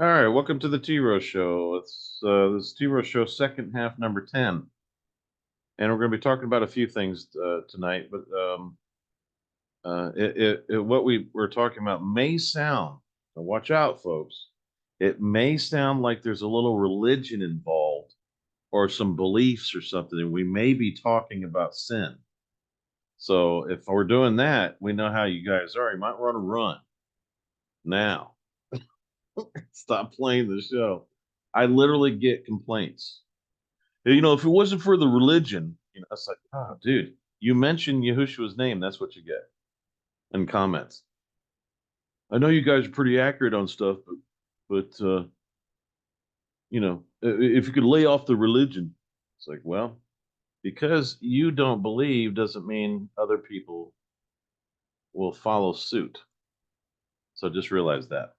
All right, welcome to the T Rose Show. It's this T Rose Show second half number 10. And we're going to be talking about a few things tonight, but what we're talking about may sound, so watch out, folks. It may sound like there's a little religion involved or some beliefs or something, and we may be talking about sin. So if we're doing that, we know how you guys are. You might want to run now. Stop playing the show. I literally get complaints. If it wasn't for the religion, it's like, oh, dude, you mentioned Yahushua's name. That's what you get in comments. I know you guys are pretty accurate on stuff, but if you could lay off the religion, it's like, well, because you don't believe doesn't mean other people will follow suit. So just realize that.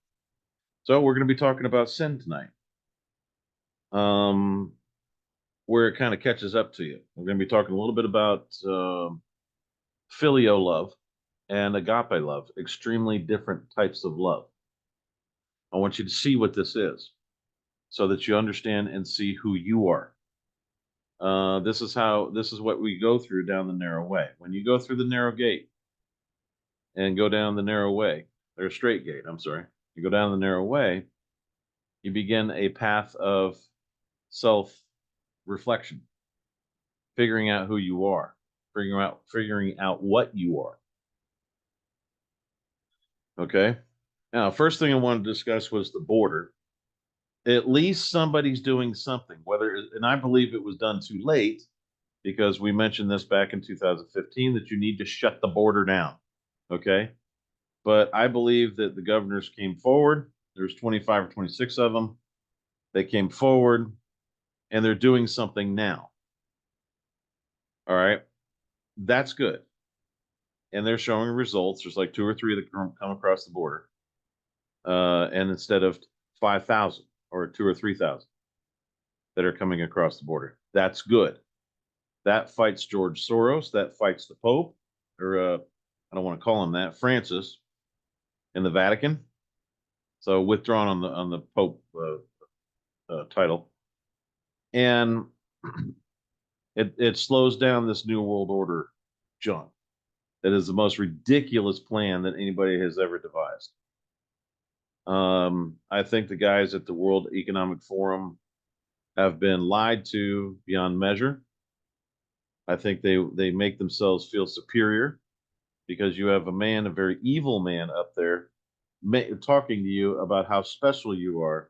So we're going to be talking about sin tonight. Um, where it kind of catches up to you. We're going to be talking a little bit about filial love and agape love, extremely different types of love. I want you to see what this is so that you understand and see who you are. This is what we go through down the narrow way. When you go through the narrow gate and go down the narrow way, or straight gate, I'm sorry, you go down the narrow way, you begin a path of self reflection, figuring out who you are, figuring out what you are. Okay. Now, first thing I wanted to discuss was the border. At least somebody's doing something, and I believe it was done too late because we mentioned this back in 2015 that you need to shut the border down. Okay. But I believe that the governors came forward. There's 25 or 26 of them. They came forward and they're doing something now. All right. That's good. And they're showing results. There's like two or three that come across the border. And instead of 5,000 or 2 or 3,000 that are coming across the border, that's good. That fights George Soros. That fights the Pope, or I don't want to call him that, Francis, in the Vatican. So withdrawn on the Pope title, and it slows down this New World Order junk. That is the most ridiculous plan that anybody has ever devised. I think the guys at the World Economic Forum have been lied to beyond measure. I think they make themselves feel superior because you have a very evil man up there talking to you about how special you are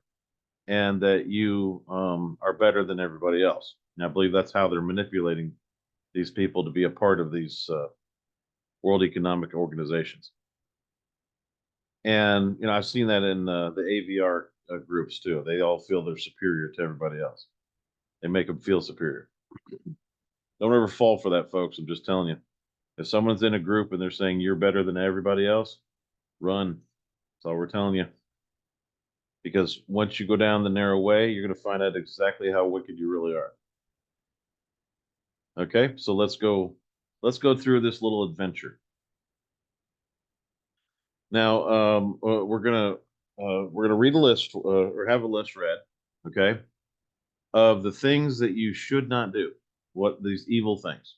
and that you are better than everybody else. And I believe that's how they're manipulating these people to be a part of these world economic organizations. And I've seen that in the AVR groups too. They all feel they're superior to everybody else. They make them feel superior. Don't ever fall for that, folks. I'm just telling you. If someone's in a group and they're saying you're better than everybody else, run. That's all we're telling you. Because once you go down the narrow way, you're going to find out exactly how wicked you really are. Okay, so let's go. Let's go through this little adventure. Now, we're gonna read a list or have a list read. Okay, of the things that you should not do. What these evil things.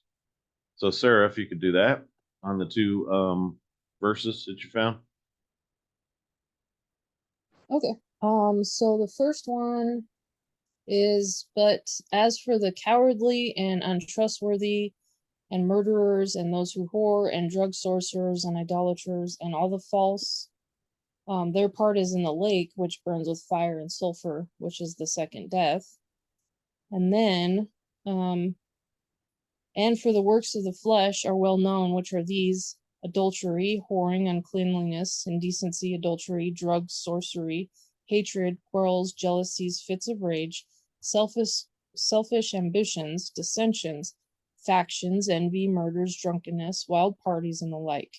So, Sarah, if you could do that on the two verses that you found. Okay. So the first one is, but as for the cowardly and untrustworthy and murderers and those who whore and drug sorcerers and idolaters and all the false, their part is in the lake, which burns with fire and sulfur, which is the second death. And then, and for the works of the flesh are well known, which are these: adultery, whoring, uncleanliness, indecency, adultery, drugs, sorcery, hatred, quarrels, jealousies, fits of rage, selfish ambitions, dissensions, factions, envy, murders, drunkenness, wild parties, and the like,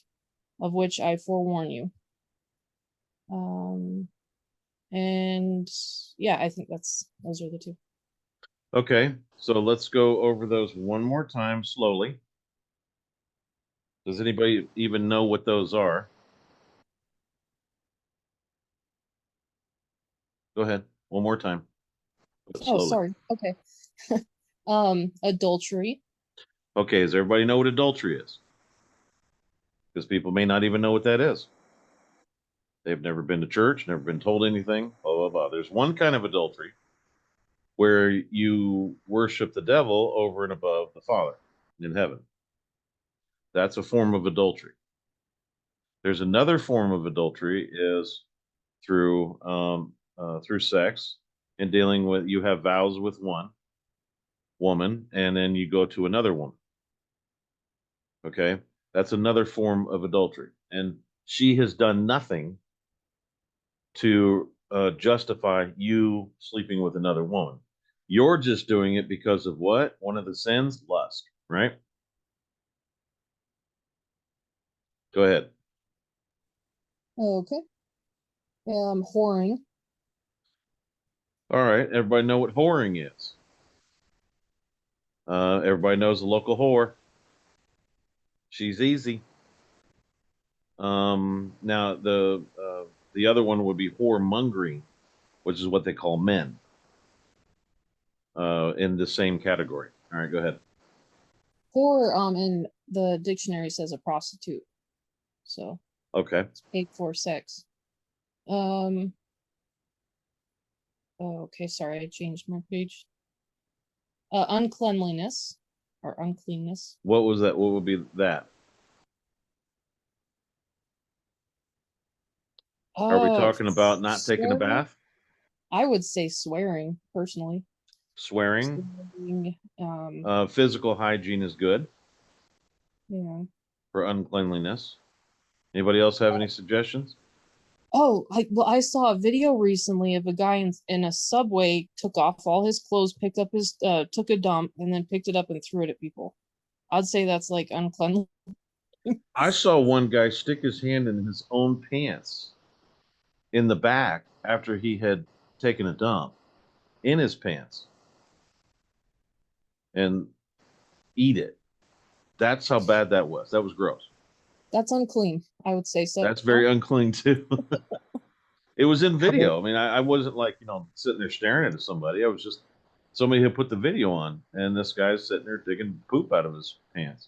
of which I forewarn you. Um, and yeah, I think those are the two. Okay, so let's go over those one more time slowly. Does anybody even know what those are? Go ahead. One more time. But Oh, slowly. sorry. Okay. Adultery. Okay, does everybody know what adultery is? Because people may not even know what that is. They've never been to church, never been told anything, blah, blah, blah. There's one kind of adultery where you worship the devil over and above the Father in heaven. That's a form of adultery. There's another form of adultery is through sex and dealing with, you have vows with one woman and then you go to another woman. Okay, that's another form of adultery, and she has done nothing to justify you sleeping with another woman. You're just doing it because of what? One of the sins, lust, right? Go ahead. Okay. Whoring. All right, everybody know what whoring is. Everybody knows the local whore. She's easy. Now the other one would be whoremongering, which is what they call men. In the same category. All right, go ahead. Whore, in the dictionary says a prostitute. So Okay. it's paid for sex. Okay, sorry, I changed my page. Uncleanliness or uncleanness. What was that? What would be that? Are we talking about not taking a Swearing? bath? I would say swearing, personally. Swearing? Swearing, Physical hygiene is good yeah. for uncleanliness. Anybody else have any suggestions? Oh, I saw a video recently of a guy in a subway took off all his clothes, picked up his took a dump, and then picked it up and threw it at people. I'd say that's like uncleanly. I saw one guy stick his hand in his own pants in the back after he had taken a dump in his pants and eat it. That's how bad that was. That was gross. That's unclean, I would say so. That's very unclean too. It was in How about video. I mean, I wasn't like, sitting there staring at somebody. I was just somebody had put the video on, and this guy's sitting there digging poop out of his pants.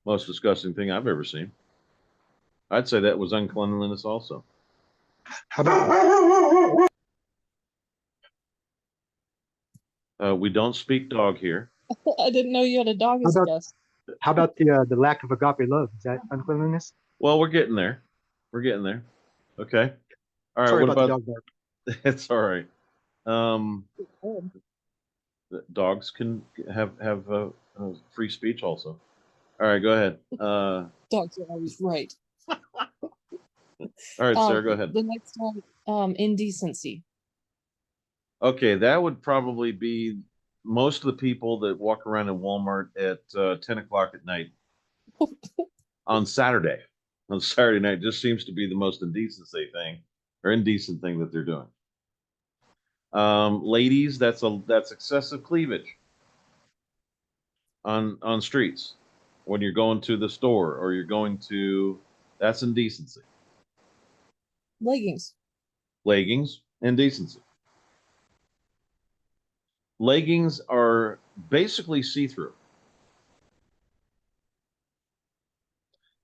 Most disgusting thing I've ever seen. I'd say that was uncleanliness also. how about We don't speak dog here. I didn't know you had a dog how as a about guest. how about the lack of agape love? Is that uncleanliness? Well, we're getting there. We're getting there. Okay. All right. Sorry What about the about? dog bark. It's all right. Um, Oh, dogs can have free speech also. All right. Go ahead. dogs are always right. All right, Sarah. Go ahead. The next one, indecency. Okay, that would probably be most of the people that walk around in Walmart at 10 o'clock at night on Saturday. On Saturday night, just seems to be the most indecent thing that they're doing. Ladies, that's excessive cleavage on streets when you're going to the store or you're going to. That's indecency. Leggings. Leggings, indecency. Leggings are basically see-through.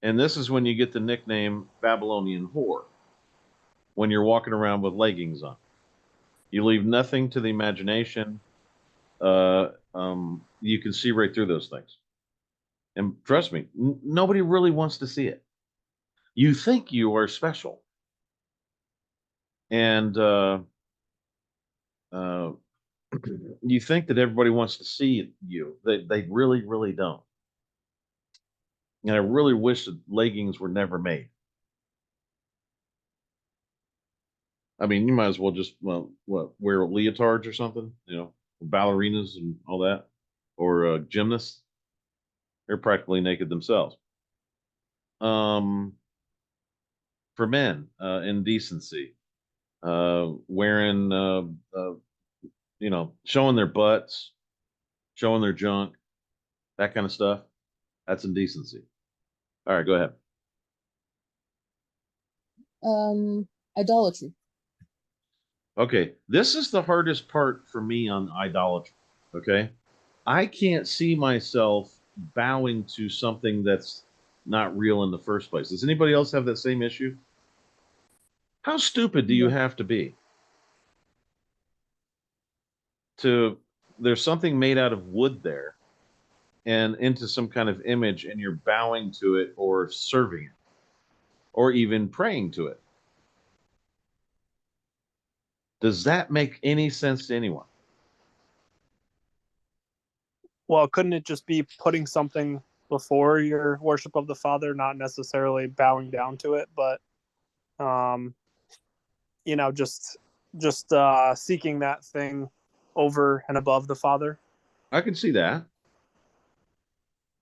And this is when you get the nickname Babylonian whore, when you're walking around with leggings on. You leave nothing to the imagination. You can see right through those things. And trust me, nobody really wants to see it. You think you are special. And you think that everybody wants to see you. They really, really don't. And I really wish that leggings were never made. I mean, you might as well just wear leotards or something, ballerinas and all that, or gymnasts. They're practically naked themselves. Um, for men, indecency, wearing, showing their butts, showing their junk, that kind of stuff. That's indecency. All right, go ahead. Idolatry. Okay, this is the hardest part for me on idolatry. Okay, I can't see myself bowing to something that's not real in the first place. Does anybody else have that same issue? How stupid do you Yeah. have to be to there's something made out of wood there and into some kind of image and you're bowing to it or serving it or even praying to it? Does that make any sense to anyone? Well, couldn't it just be putting something before your worship of the Father, not necessarily bowing down to it, but um, you know, just seeking that thing over and above the Father? I can see that.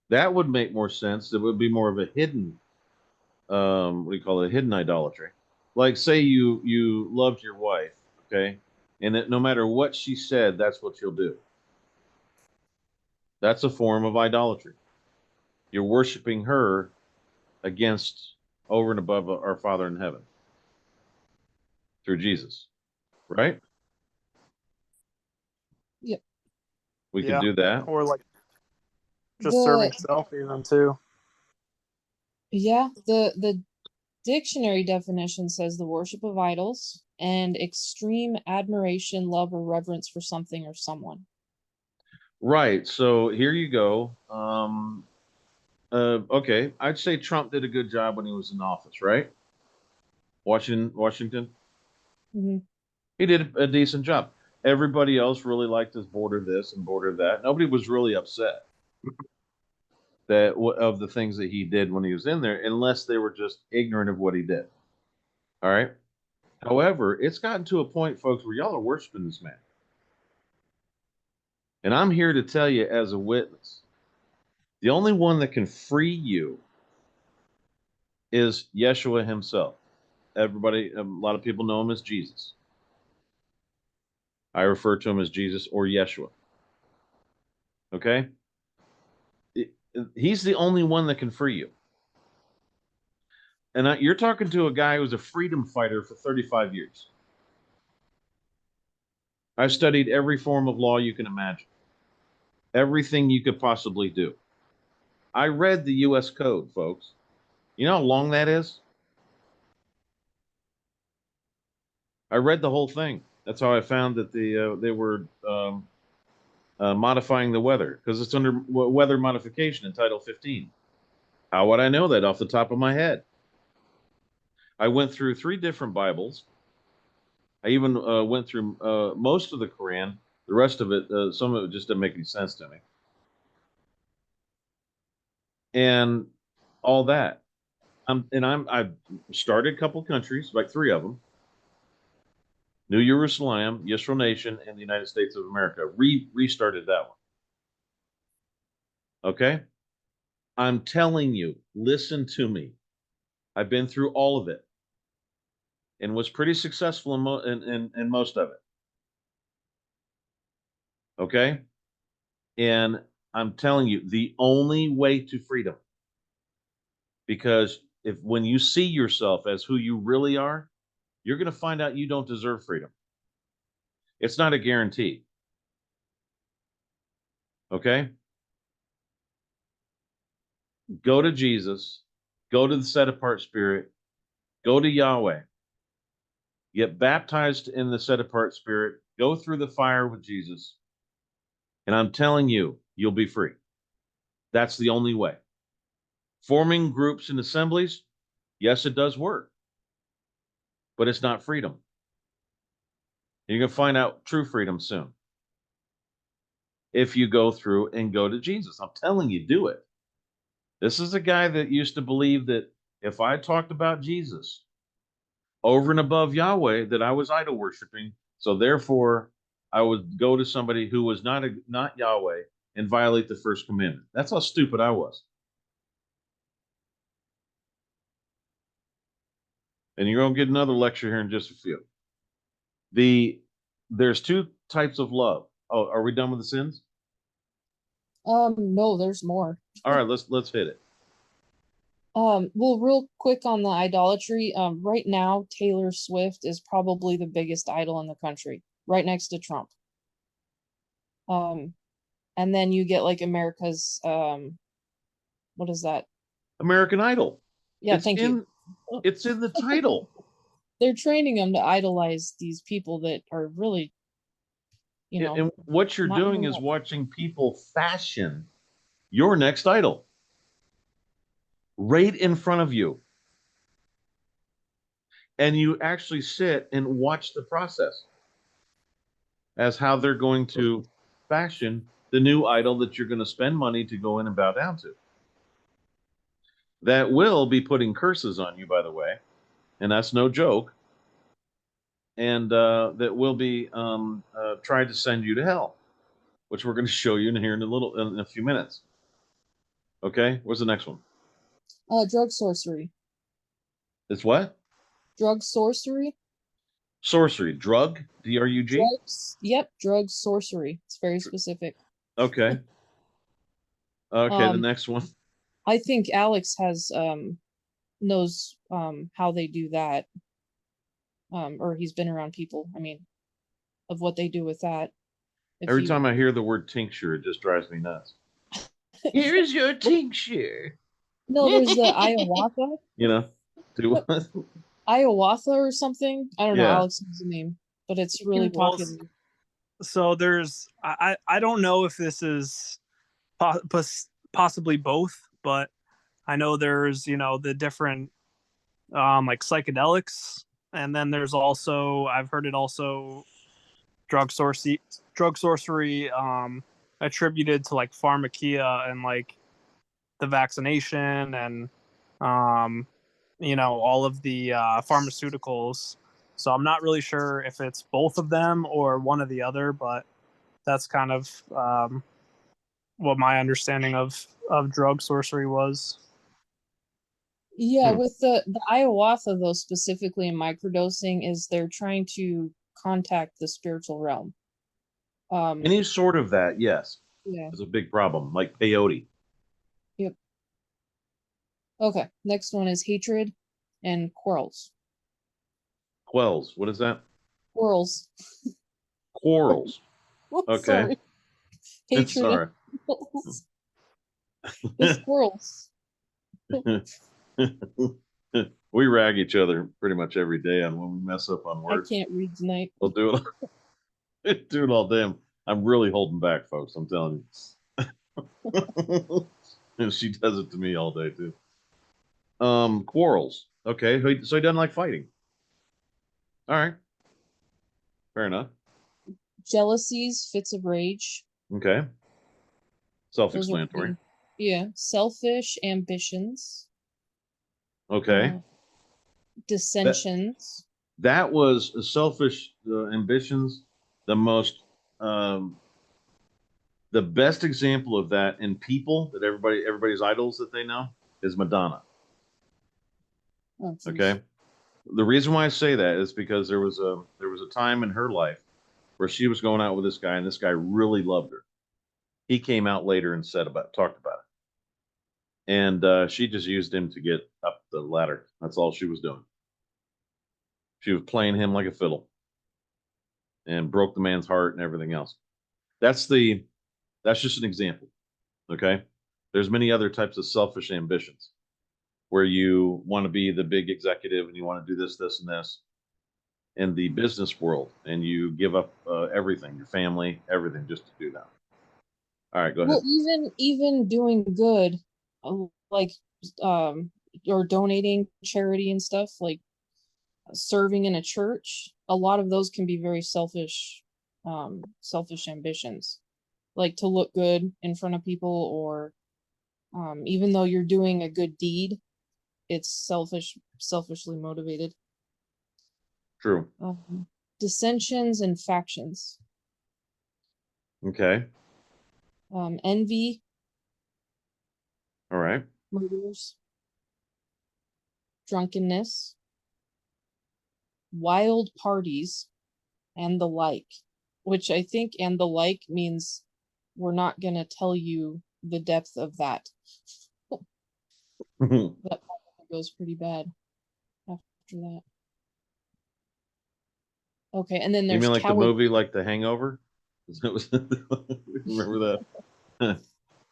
That would make more sense. It would be more of a hidden, what do you call it? A hidden idolatry. Like, say you loved your wife, okay, and that no matter what she said, that's what you'll do. That's a form of idolatry. You're worshiping her against over and above our Father in heaven through Jesus, right? Yep. We could Yeah, do that. or like just The serving self even too. yeah, the dictionary definition says the worship of idols and extreme admiration, love, or reverence for something or someone. Right. So here you go. Okay. I'd say Trump did a good job when he was in office, right? Washington. Hmm. He did a decent job. Everybody else really liked his border this and border that. Nobody was really upset that of the things that he did when he was in there, unless they were just ignorant of what he did. All right. However, it's gotten to a point, folks, where y'all are worshiping this man. And I'm here to tell you as a witness, the only one that can free you is Yeshua himself. Everybody, a lot of people know him as Jesus. I refer to him as Jesus or Yeshua. Okay? He's the only one that can free you. And you're talking to a guy who was a freedom fighter for 35 years. I studied every form of law you can imagine, everything you could possibly do. I read the U.S. Code, folks. You know how long that is? I read the whole thing. That's how I found that they were modifying the weather because it's under weather modification in Title 15. How would I know that off the top of my head? I went through 3 different Bibles. I even went through most of the Quran. The rest of it, some of it just didn't make any sense to me. And all that. I've started a couple countries, like 3 of them. New Jerusalem, Yisrael Nation, and the United States of America. Restarted that one. Okay? I'm telling you, listen to me. I've been through all of it and was pretty successful in most of it. Okay? And I'm telling you, the only way to freedom, because if when you see yourself as who you really are, you're going to find out you don't deserve freedom. It's not a guarantee. Okay? Go to Jesus, go to the set apart spirit, go to Yahweh, get baptized in the set apart spirit, go through the fire with Jesus, and I'm telling you, you'll be free. That's the only way. Forming groups and assemblies, yes, it does work, but it's not freedom. You're going to find out true freedom soon if you go through and go to Jesus. I'm telling you, do it. This is a guy that used to believe that if I talked about Jesus over and above Yahweh, that I was idol worshiping. So therefore, I would go to somebody who was not Yahweh and violate the first commandment. That's how stupid I was. And you're going to get another lecture here in just a few. There's 2 types of love. Oh, are we done with the sins? No, there's more. All right, let's hit it. Well, real quick on the idolatry, right now, Taylor Swift is probably the biggest idol in the country, right next to Trump. And then you get like America's, what is that? American Idol. Yeah, It's thank you. It's in the title. They're training them to idolize these people that are really, you know, And what you're not doing living is up. watching people fashion your next idol right in front of you. And you actually sit and watch the process as how they're going to fashion the new idol that you're going to spend money to go in and bow down to. That will be putting curses on you, by the way, and that's no joke. And that will be trying to send you to hell, which we're going to show you in here in a few minutes. Okay, where's the next one? Drug sorcery. It's what? Drug sorcery. Sorcery, drug, DRUG. Drugs. Yep, drug sorcery. It's very specific. Okay. Okay, the Um, next one. I think Alex has knows how they do that. Or he's been around people, I mean, of what they do with that. If Every you- time I hear the word tincture, it just drives me nuts. Here is your tincture. No, there's the ayahuasca. You know, do what? Ayahuasca or something. I don't know. Yeah. Alex knows the name, but it's really Well, popular. So there's I don't know if this is possibly both, but I know there's the different like psychedelics, and then there's also I've heard it also drug sorcery attributed to like pharmakia and like the vaccination and all of the pharmaceuticals. So I'm not really sure if it's both of them or one or the other, but that's kind of what my understanding of drug sorcery was. Yeah, Hmm. with the ayahuasca though, specifically in microdosing, is they're trying to contact the spiritual realm. Any sort of that, yes, Yeah. is a big problem, like peyote. Yep. Okay. Next one is hatred and quarrels. Quells, what is that? Quarrels. Quarrels. Okay. Sorry. Hatred Sorry. and quarrels. It's quarrels. We rag each other pretty much every day on when we mess up on I words. can't read tonight. We'll do it. Do it all day. I'm really holding back, folks. I'm telling you. And she does it to me all day too. Quarrels. Okay, so he doesn't like fighting. All right, fair enough. Jealousies, fits of rage. Okay, Those are self-explanatory. pretty- Yeah. Selfish ambitions. Okay, Dissensions. that was selfish ambitions. The most, the best example of that in people that everybody's idols that they know is Madonna. Oh, geez. Okay, the reason why I say that is because there was a time in her life where she was going out with this guy, and this guy really loved her. He came out later and talked about it, and she just used him to get up the ladder. That's all she was doing. She was playing him like a fiddle, and broke the man's heart and everything else. That's just an example. Okay, there's many other types of selfish ambitions where you want to be the big executive and you want to do this, this, and this in the business world, and you give up everything, your family, everything, just to do that. All right, go ahead. Well, even doing good, like or donating charity and stuff, like serving in a church, a lot of those can be very selfish ambitions, like to look good in front of people, or even though you're doing a good deed, it's selfishly motivated. True. Dissensions and factions. Okay. Envy, All right. murders, drunkenness, wild parties, and the like, which I think and the like means we're not going to tell you the depth of that. That probably goes pretty bad after that. Okay, and then You there's mean like the coward. movie, like The Hangover? It was, remember that?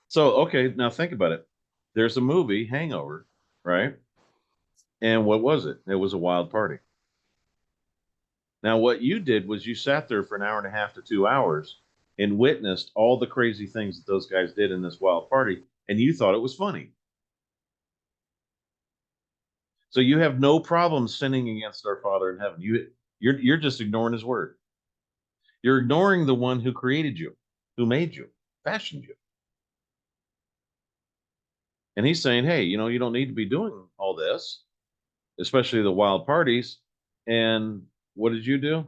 So, okay, now think about it. There's a movie, Hangover, right? And what was it? It was a wild party. Now, what you did was you sat there for an hour and a half to 2 hours and witnessed all the crazy things that those guys did in this wild party, and you thought it was funny. So you have no problem sinning against our Father in heaven. You're just ignoring his word. You're ignoring the one who created you, who made you, fashioned you. And he's saying, hey, you don't need to be doing all this, especially the wild parties. And what did you do?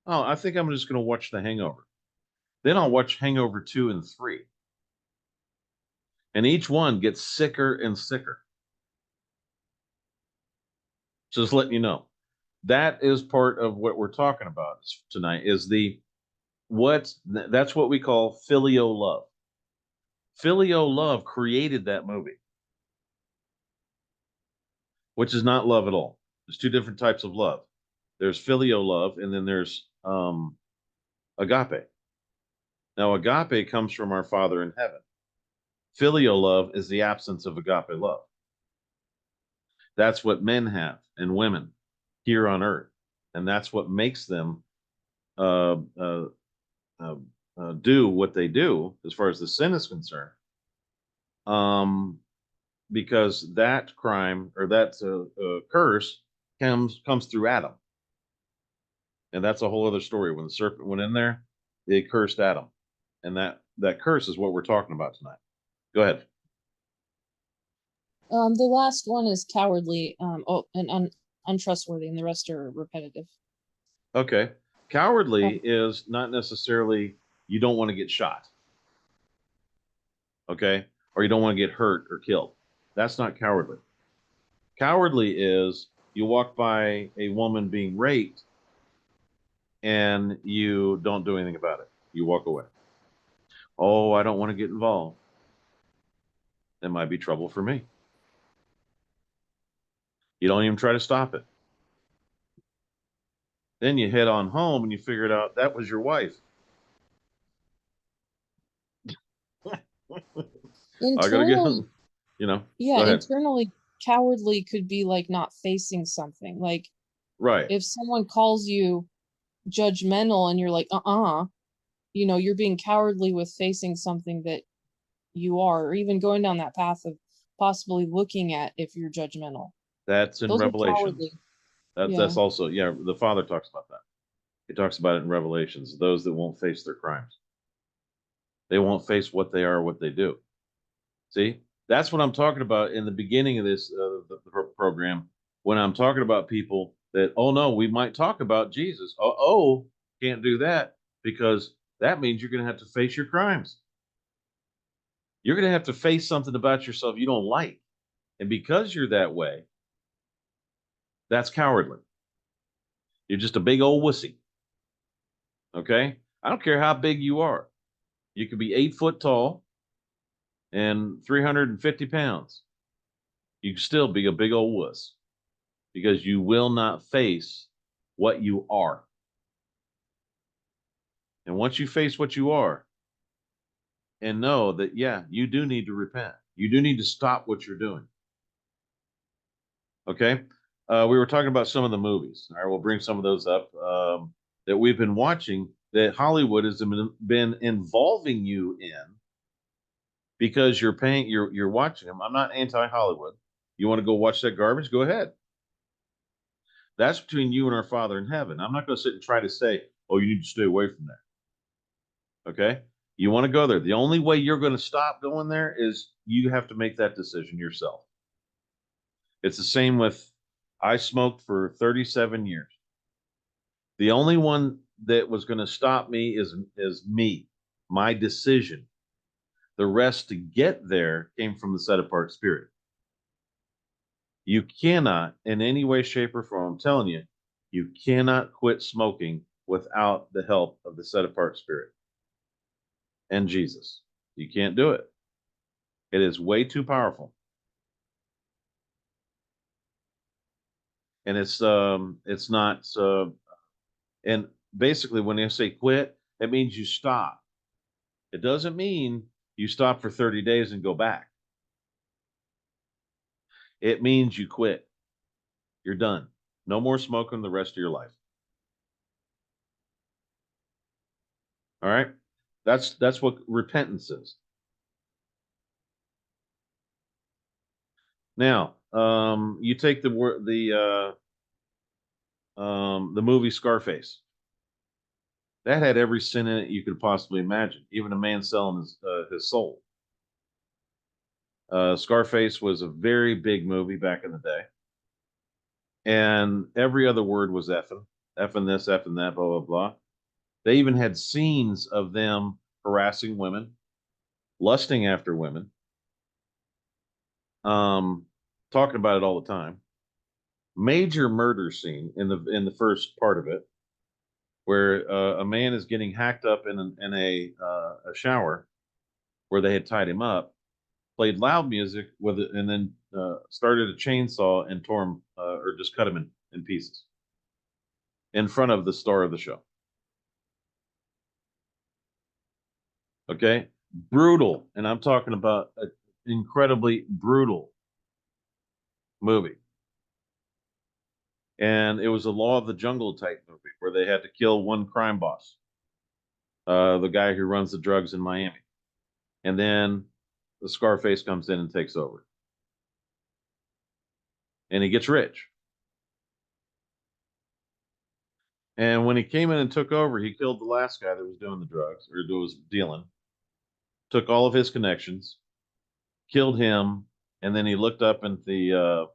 Oh, I think I'm just going to watch The Hangover. Then I'll watch Hangover 2 and 3. And each one gets sicker and sicker. Just letting you know. That is part of what we're talking about tonight is that's what we call filial love. Filial love created that movie, which is not love at all. There's two different types of love. There's filial love, and then there's agape. Now, agape comes from our Father in heaven. Filial love is the absence of agape love. That's what men have and women here on earth, and that's what makes them do what they do as far as the sin is concerned. Because that crime or that curse comes through Adam, and that's a whole other story. When the serpent went in there, it cursed Adam, and that curse is what we're talking about tonight. Go ahead. The last one is cowardly, and untrustworthy, and the rest are repetitive. Okay. Cowardly is not necessarily you don't want to get shot. Okay. Or you don't want to get hurt or killed. That's not cowardly. Cowardly is you walk by a woman being raped and you don't do anything about it. You walk away. Oh, I don't want to get involved. It might be trouble for me. You don't even try to stop it. Then you head on home and you figure it out that was your wife. I gotta get Internally, Go yeah, ahead. internally, cowardly could be like not facing something. Like Right. if someone calls you judgmental and you're like, you're being cowardly with facing something that you are, or even going down that path of possibly looking at if you're judgmental. That's in Those are Revelations. cowardly. That's Yeah. also, the Father talks about that. He talks about it in Revelations, those that won't face their crimes. They won't face what they are, what they do. See, that's what I'm talking about in the beginning of this the program, when I'm talking about people that, oh no, we might talk about Jesus. Can't do that because that means you're going to have to face your crimes. You're going to have to face something about yourself you don't like. And because you're that way, that's cowardly. You're just a big old wussy. Okay? I don't care how big you are. You could be 8 foot tall and 350 pounds. You can still be a big old wuss because you will not face what you are. And once you face what you are and know that, yeah, you do need to repent, you do need to stop what you're doing. Okay? We were talking about some of the movies. All right, we'll bring some of those up that we've been watching that Hollywood has been involving you in because you're watching them. I'm not anti-Hollywood. You want to go watch that garbage? Go ahead. That's between you and our Father in heaven. I'm not going to sit and try to say, oh, you need to stay away from that. Okay? You want to go there. The only way you're going to stop going there is you have to make that decision yourself. It's the same with, I smoked for 37 years. The only one that was going to stop me is me, my decision. The rest to get there came from the set apart spirit. You cannot, in any way, shape, or form, I'm telling you, you cannot quit smoking without the help of the set apart spirit and Jesus. You can't do it. It is way too powerful. And it's not, and basically when they say quit, it means you stop. It doesn't mean you stop for 30 days and go back. It means you quit. You're done. No more smoking the rest of your life. All right? That's what repentance is. Now, you take the movie Scarface. That had every sin in it you could possibly imagine, even a man selling his soul. Scarface was a very big movie back in the day, and every other word was effing, effing this, effing that, blah blah blah. They even had scenes of them harassing women, lusting after women, talking about it all the time. Major murder scene in the first part of it, where a man is getting hacked up in a shower where they had tied him up, played loud music with it, and then started a chainsaw and tore him or just cut him in pieces in front of the star of the show. Okay, brutal, and I'm talking about an incredibly brutal movie. And it was a Law of the Jungle type movie where they had to kill one crime boss, the guy who runs the drugs in Miami, and then the Scarface comes in and takes over, and he gets rich. And when he came in and took over, he killed the last guy that was doing the drugs or was dealing, took all of his connections, killed him, and then he looked up in the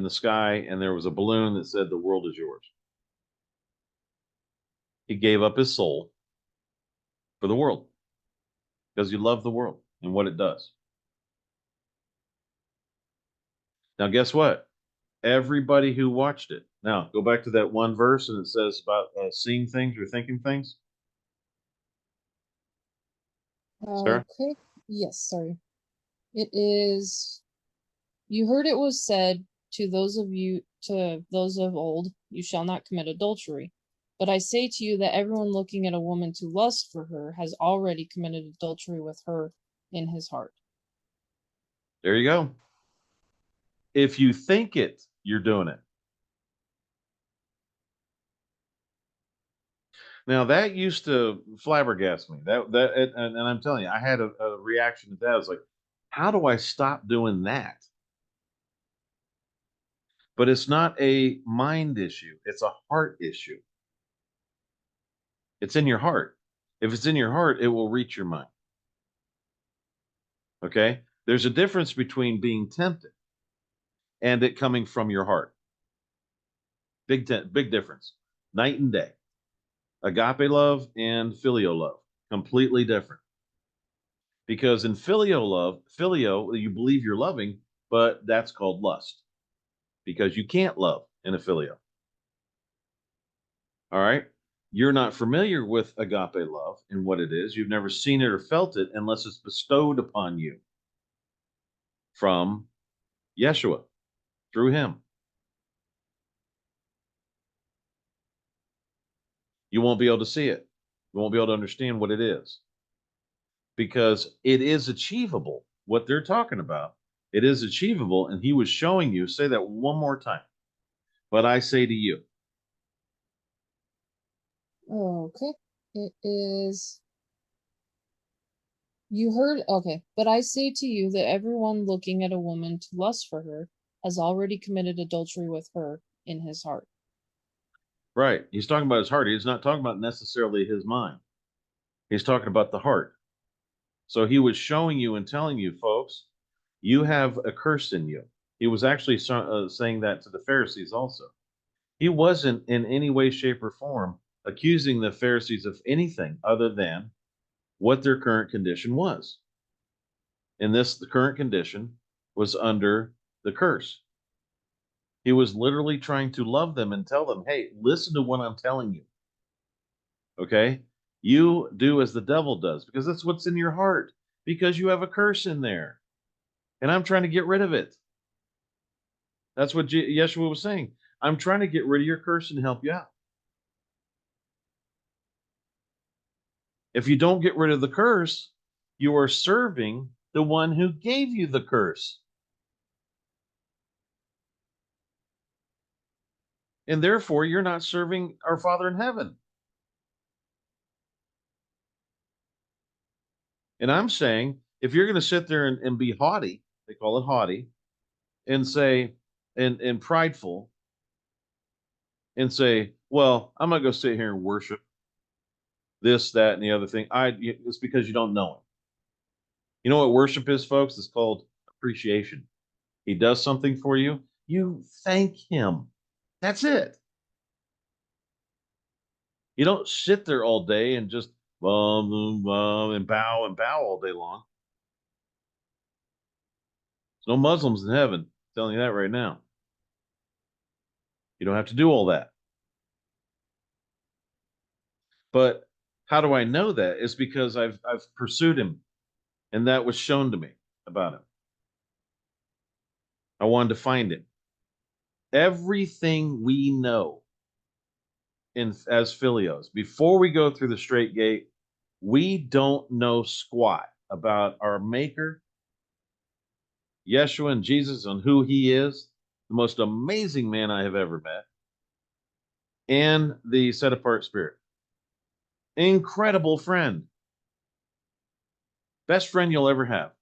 sky, and there was a balloon that said, "The world is yours." He gave up his soul for the world because he loved the world and what it does. Now, guess what? Everybody who watched it. Now, go back to that one verse, and it says about seeing things or thinking things. Sarah? Okay. Yes, sorry. It is, you heard it was said to those of old, you shall not commit adultery. But I say to you that everyone looking at a woman to lust for her has already committed adultery with her in his heart. There you go. If you think it, you're doing it. Now that used to flabbergast me. And I'm telling you, I had a reaction to that. I was like, how do I stop doing that? But it's not a mind issue, it's a heart issue. It's in your heart. If it's in your heart, it will reach your mind. Okay? There's a difference between being tempted and it coming from your heart. Big difference. Night and day. Agape love and filial love, completely different. Because in filial love, you believe you're loving, but that's called lust. Because you can't love in a filial. All right? You're not familiar with agape love and what it is. You've never seen it or felt it unless it's bestowed upon you from Yeshua, through him. You won't be able to see it. You won't be able to understand what it is. Because it is achievable. What they're talking about, it is achievable. And he was showing you, say that one more time. But I say to you. Okay. It is, you heard, okay. But I say to you that everyone looking at a woman to lust for her has already committed adultery with her in his heart. Right. He's talking about his heart. He's not talking about necessarily his mind. He's talking about the heart. So he was showing you and telling you, folks, you have a curse in you. He was actually saying that to the Pharisees also. He wasn't in any way, shape, or form accusing the Pharisees of anything other than what their current condition was. And the current condition was under the curse. He was literally trying to love them and tell them, hey, listen to what I'm telling you. Okay? You do as the devil does because that's what's in your heart because you have a curse in there. And I'm trying to get rid of it. That's what Yeshua was saying. I'm trying to get rid of your curse and help you out. If you don't get rid of the curse, you are serving the one who gave you the curse. And therefore, you're not serving our Father in heaven. And I'm saying, if you're going to sit there and be haughty, they call it haughty, and say, and prideful, and say, well, I'm not going to sit here and worship this, that, and the other thing. It's because you don't know him. You know what worship is, folks? It's called appreciation. He does something for you, you thank him. That's it. You don't sit there all day and just and bow all day long. There's no Muslims in heaven. I'm telling you that right now. You don't have to do all that. But how do I know that? It's because I've pursued him, and that was shown to me about him. I wanted to find him. Everything we know as filios, before we go through the straight gate, we don't know squat about our maker, Yeshua and Jesus, and who he is, the most amazing man I have ever met, and the set apart spirit. Incredible friend. Best friend you'll ever have.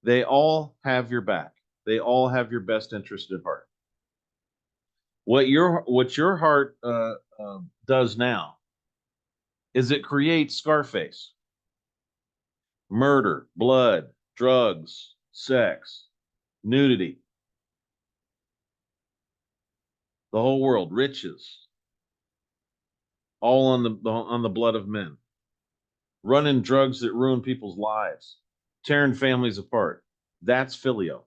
They all have your back. They all have your best interest at heart. What your heart does now is it creates Scarface. Murder, blood, drugs, sex, nudity. The whole world, riches, all on the blood of men. Running drugs that ruin people's lives, tearing families apart. That's filio.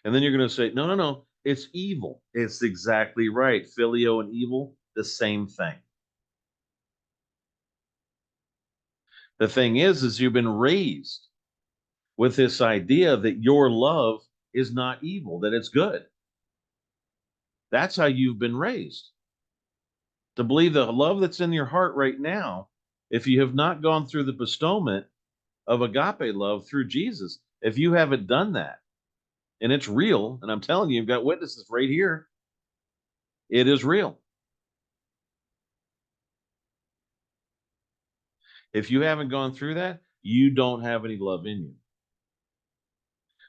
And then you're going to say, no, it's evil. It's exactly right. Filio and evil, the same thing. The thing is you've been raised with this idea that your love is not evil, that it's good. That's how you've been raised. To believe the love that's in your heart right now, if you have not gone through the bestowment of agape love through Jesus, if you haven't done that, and it's real, and I'm telling you, you've got witnesses right here, it is real. If you haven't gone through that, you don't have any love in you.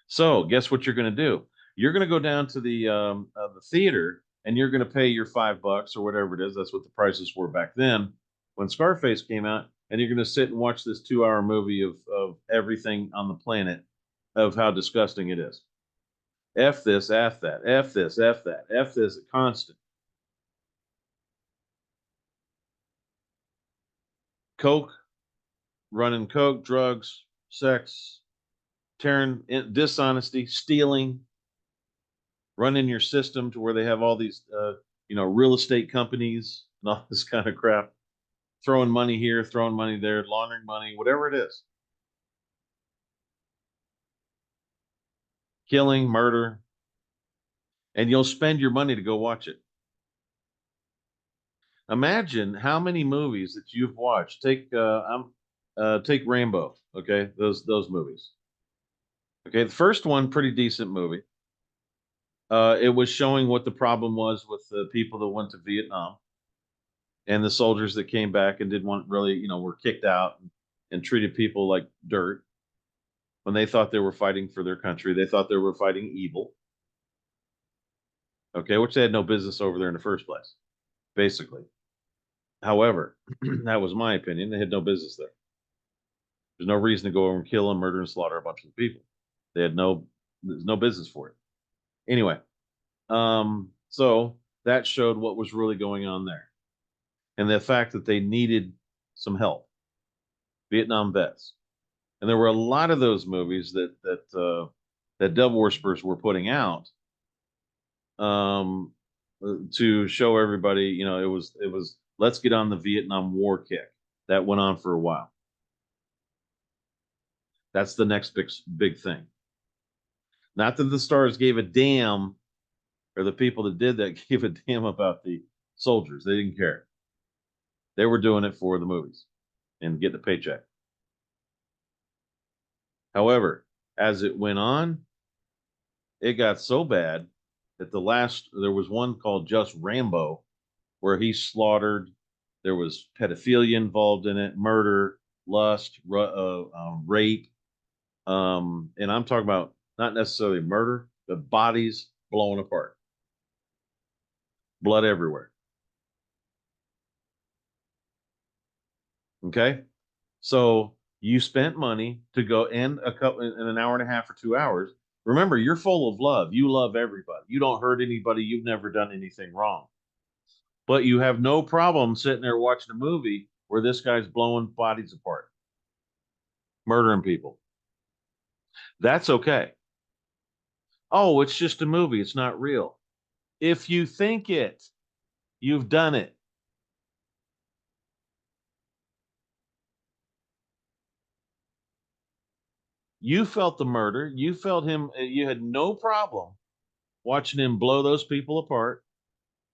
So guess what you're going to do? You're going to go down to the theater, and you're going to pay your $5 or whatever it is. That's what the prices were back then when Scarface came out. And you're going to sit and watch this 2-hour movie of everything on the planet, of how disgusting it is. F this, F that, F this, F that, F this, constant. Coke, running coke, drugs, sex, tearing, dishonesty, stealing, running your system to where they have all these, real estate companies and all this kind of crap, throwing money here, throwing money there, laundering money, whatever it is. Killing, murder, and you'll spend your money to go watch it. Imagine how many movies that you've watched. Take Rambo, okay? Those movies. Okay, the first one, pretty decent movie. It was showing what the problem was with the people that went to Vietnam and the soldiers that came back and didn't want really, were kicked out and treated people like dirt when they thought they were fighting for their country. They thought they were fighting evil. Okay, which they had no business over there in the first place, basically. However, that was my opinion. They had no business there. There's no reason to go over and kill and murder and slaughter a bunch of people. There's no business for it. Anyway, so that showed what was really going on there, and the fact that they needed some help, Vietnam vets, and there were a lot of those movies that devil worshippers were putting out, to show everybody, it was let's get on the Vietnam War kick that went on for a while. That's the next big thing. Not that the stars gave a damn, or the people that did that gave a damn about the soldiers. They didn't care. They were doing it for the movies and getting a paycheck. However, as it went on, it got so bad that there was one called Just Rambo, where he slaughtered. There was pedophilia involved in it, murder, lust, rape, and I'm talking about not necessarily murder, but bodies blown apart, blood everywhere. Okay, so you spent money to go in in an hour and a half or 2 hours. Remember, you're full of love. You love everybody. You don't hurt anybody. You've never done anything wrong. But you have no problem sitting there watching a movie where this guy's blowing bodies apart, murdering people. That's okay. Oh, it's just a movie. It's not real. If you think it, you've done it. You felt the murder. You felt him. You had no problem watching him blow those people apart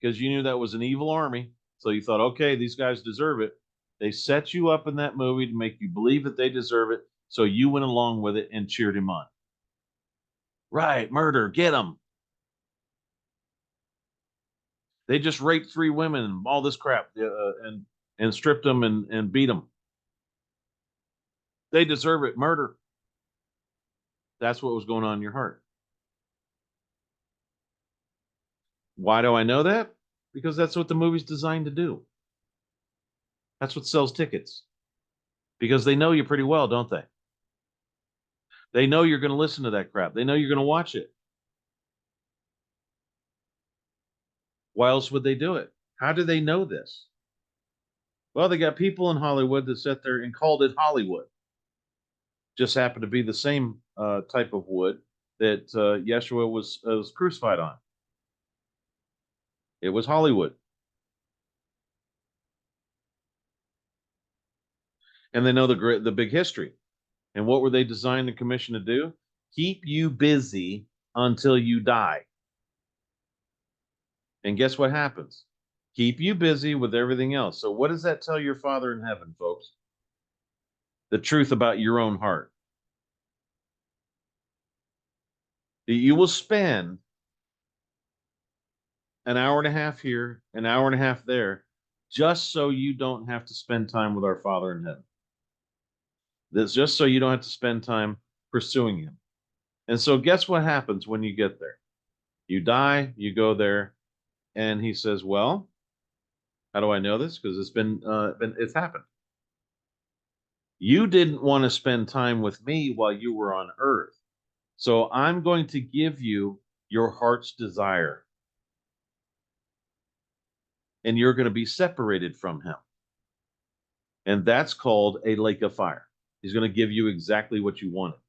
because you knew that was an evil army. So you thought, okay, these guys deserve it. They set you up in that movie to make you believe that they deserve it. So you went along with it and cheered him on. Right, murder, get them. They just raped 3 women and all this crap, and stripped them and beat them. They deserve it, murder. That's what was going on in your heart. Why do I know that? Because that's what the movie's designed to do. That's what sells tickets. Because they know you pretty well, don't they? They know you're going to listen to that crap. They know you're going to watch it. Why else would they do it? How do they know this? Well, they got people in Hollywood that sat there and called it Hollywood. Just happened to be the same type of wood that Yeshua was crucified on. It was Hollywood. And they know the big history. And what were they designed and commissioned to do? Keep you busy until you die. And guess what happens? Keep you busy with everything else. So what does that tell your Father in heaven, folks? The truth about your own heart. That you will spend an hour and a half here, an hour and a half there, just so you don't have to spend time with our Father in heaven. That's just so you don't have to spend time pursuing him. And so guess what happens when you get there? You die, you go there, and he says, well, how do I know this? Because it's happened. You didn't want to spend time with me while you were on earth. So I'm going to give you your heart's desire. And you're going to be separated from him. And that's called a lake of fire. He's going to give you exactly what you wanted.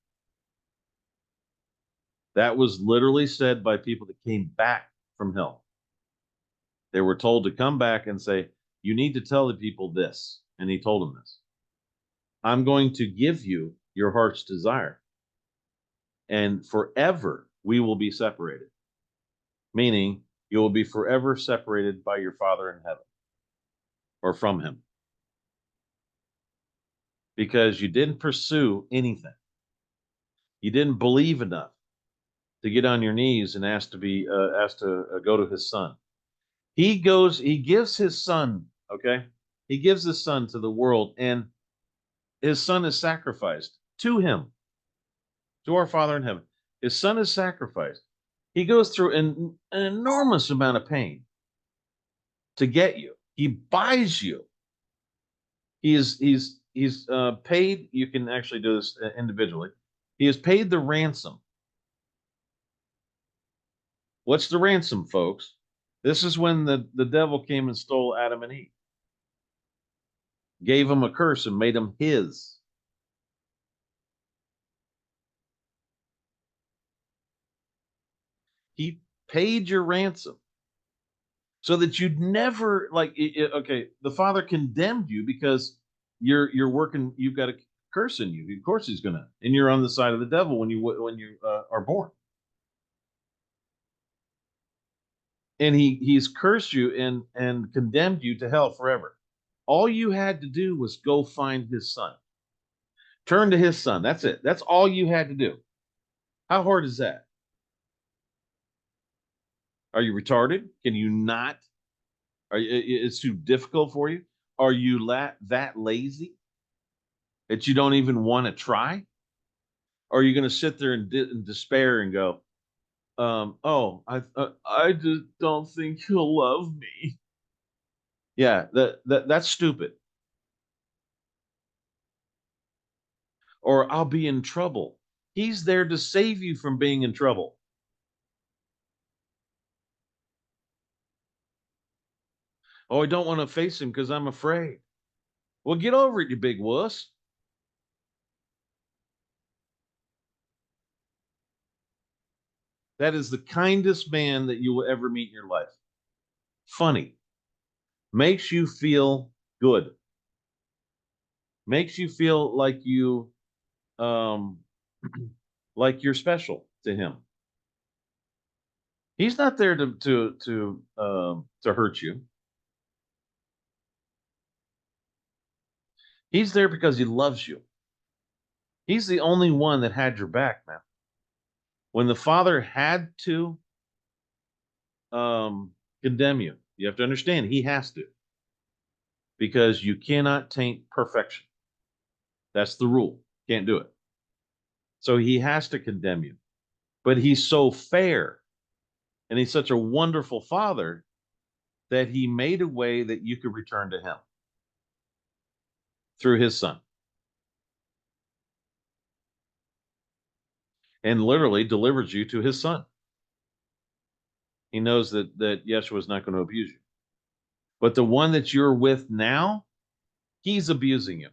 That was literally said by people that came back from hell. They were told to come back and say, you need to tell the people this. And he told them this. I'm going to give you your heart's desire. And forever we will be separated. Meaning you will be forever separated by your Father in heaven. Or from him. Because you didn't pursue anything. You didn't believe enough to get on your knees and ask to go to his son. He gives his son, okay? He gives his son to the world, and his son is sacrificed to him, to our Father in heaven. His son is sacrificed. He goes through an enormous amount of pain to get you. He buys you. He's paid. You can actually do this individually. He has paid the ransom. What's the ransom, folks? This is when the devil came and stole Adam and Eve. Gave him a curse and made him his. He paid your ransom so that you'd never okay, the Father condemned you because you're working, you've got a curse in you. Of course he's gonna, and you're on the side of the devil when you are born. and he's cursed you and condemned you to hell forever. All you had to do was go find his son. Turn to his son. That's it. That's all you had to do. How hard is that? Are you retarded? Can you not? It's too difficult for you? Are you that lazy that you don't even want to try? Or are you going to sit there in despair and go, oh, I just don't think he'll love me. Yeah, that's stupid. Or I'll be in trouble. He's there to save you from being in trouble. Oh, I don't want to face him because I'm afraid. Well, get over it, you big wuss. That is the kindest man that you will ever meet in your life. Funny. Makes you feel good. Makes you feel like you like you're special to him. He's not there to hurt you. He's there because he loves you. He's the only one that had your back, man. When the Father had to condemn you, you have to understand he has to, because you cannot taint perfection. That's the rule. Can't do it. So he has to condemn you. But he's so fair and he's such a wonderful Father that he made a way that you could return to him through his son. And literally delivers you to his son. He knows that Yeshua is not going to abuse you. But the one that you're with now, he's abusing you.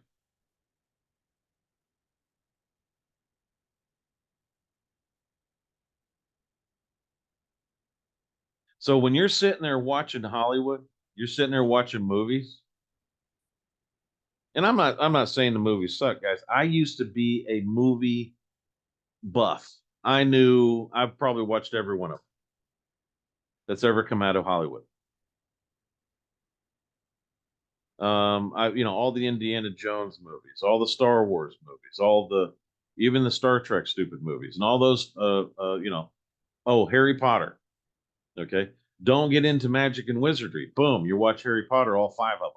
So when you're sitting there watching Hollywood, you're sitting there watching movies. And I'm not saying the movies suck, guys. I used to be a movie buff. I've probably watched every one of them that's ever come out of Hollywood. All the Indiana Jones movies, all the Star Wars movies, even the Star Trek stupid movies, and all those Harry Potter. Okay. Don't get into magic and wizardry. Boom, you watch Harry Potter, all 5 of them.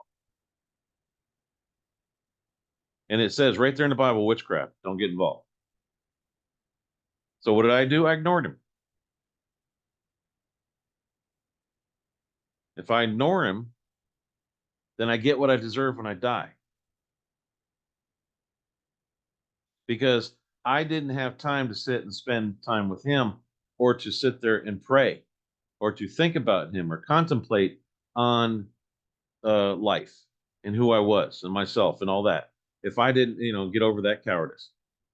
And it says right there in the Bible, witchcraft, don't get involved. So what did I do? I ignored him. If I ignore him, then I get what I deserve when I die. Because I didn't have time to sit and spend time with him, or to sit there and pray, or to think about him, or contemplate on life and who I was and myself and all that. If I didn't, get over that cowardice.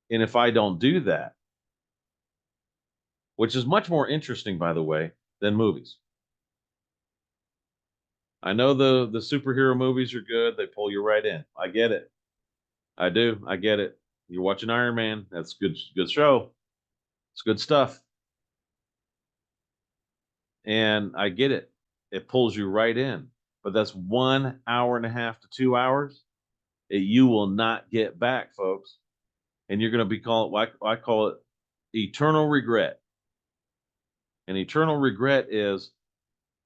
And if I don't do that, which is much more interesting, by the way, than movies. I know the superhero movies are good. They pull you right in. I get it. I do. I get it. You're watching Iron Man. That's good show. It's good stuff. And I get it. It pulls you right in. But that's 1 hour and a half to 2 hours that you will not get back, folks. And you're going to be I call it eternal regret. And eternal regret is,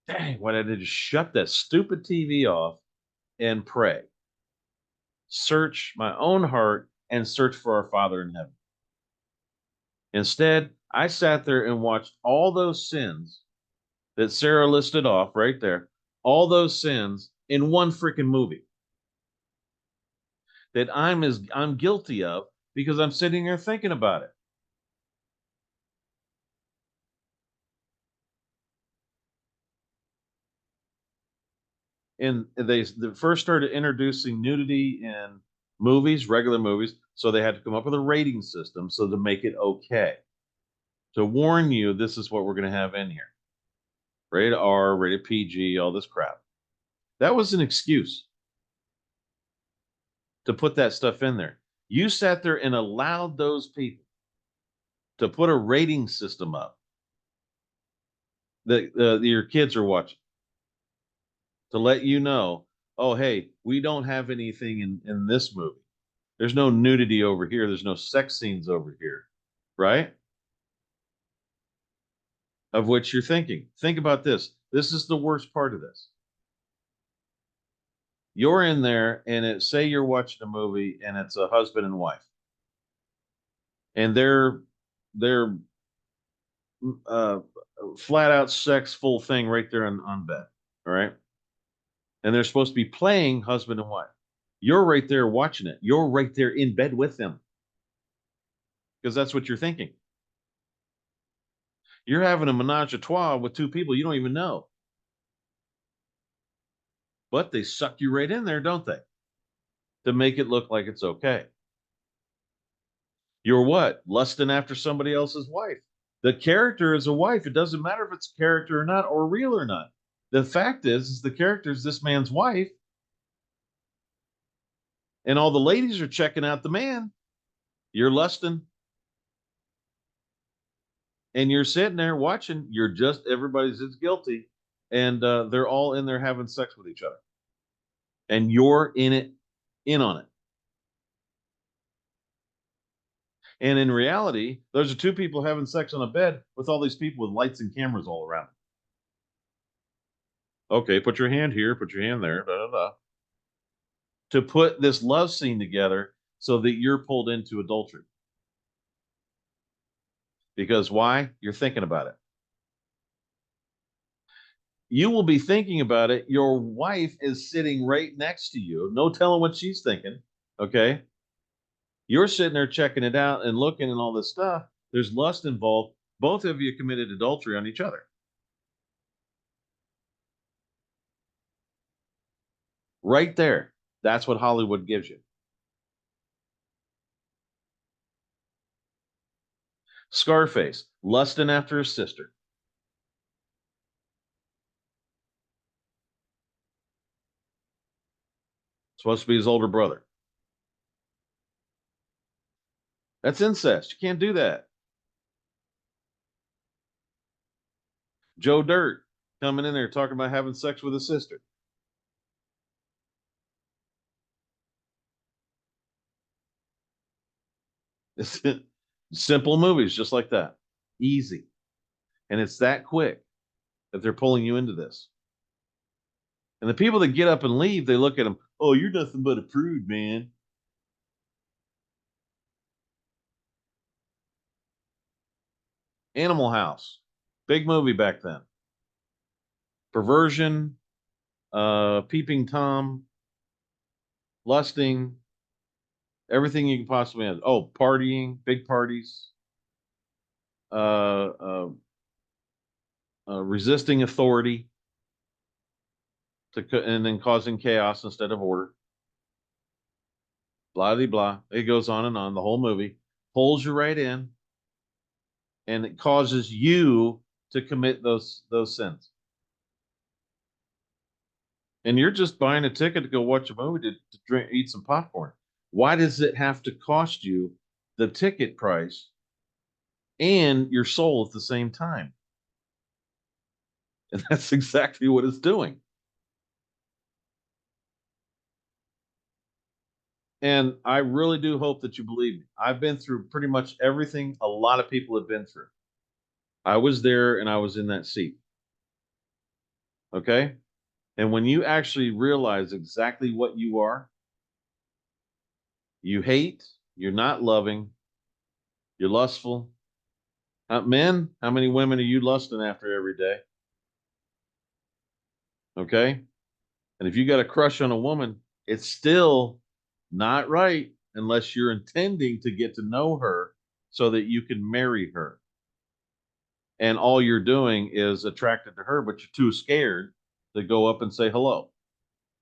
dang, why did I just shut that stupid TV off and pray? Search my own heart and search for our Father in heaven. Instead, I sat there and watched all those sins that Sarah listed off right there, all those sins in one freaking movie that I'm guilty of, because I'm sitting here thinking about it. And they first started introducing nudity in movies, regular movies, so they had to come up with a rating system so to make it okay. To warn you, this is what we're going to have in here. Rated R, rated PG, all this crap. That was an excuse to put that stuff in there. You sat there and allowed those people to put a rating system up that your kids are watching to let you know, oh, hey, we don't have anything in this movie. There's no nudity over here. There's no sex scenes over here, right? Of which you're thinking. Think about this. This is the worst part of this. You're in there and say you're watching a movie and it's a husband and wife. And they're uh, flat out sex full thing right there on bed. All right. And they're supposed to be playing husband and wife. You're right there watching it. You're right there in bed with them. Because that's what you're thinking. You're having a menage a trois with two people you don't even know. But they suck you right in there, don't they? To make it look like it's okay. You're what? Lusting after somebody else's wife. The character is a wife. It doesn't matter if it's a character or not, or real or not. The fact is the character is this man's wife. And all the ladies are checking out the man. You're lusting. And you're sitting there watching. You're just, everybody's as guilty. And they're all in there having sex with each other. And you're in on it. And in reality, those are two people having sex on a bed with all these people with lights and cameras all around. Okay, put your hand here, put your hand there, da, da, da. To put this love scene together so that you're pulled into adultery. Because why? You're thinking about it. You will be thinking about it. Your wife is sitting right next to you. No telling what she's thinking. Okay. You're sitting there checking it out and looking and all this stuff. There's lust involved. Both of you committed adultery on each other. Right there. That's what Hollywood gives you. Scarface, lusting after his sister. Supposed to be his older brother. That's incest. You can't do that. Joe Dirt coming in there talking about having sex with his sister. It's simple movies just like that. Easy. And it's that quick that they're pulling you into this. And the people that get up and leave, they look at them, oh, you're nothing but a prude, man. Animal House. Big movie back then. Perversion, peeping Tom, lusting, everything you can possibly have. Oh, partying, big parties, resisting authority, and then causing chaos instead of order. Blah de blah. It goes on and on. The whole movie pulls you right in, and it causes you to commit those sins. And you're just buying a ticket to go watch a movie to drink, eat some popcorn. Why does it have to cost you the ticket price and your soul at the same time? And that's exactly what it's doing. And I really do hope that you believe me. I've been through pretty much everything a lot of people have been through. I was there and I was in that seat. Okay? And when you actually realize exactly what you are, you hate, you're not loving, you're lustful. Men, how many women are you lusting after every day? Okay? And if you got a crush on a woman, it's still not right unless you're intending to get to know her so that you can marry her. And all you're doing is attracted to her, but you're too scared to go up and say hello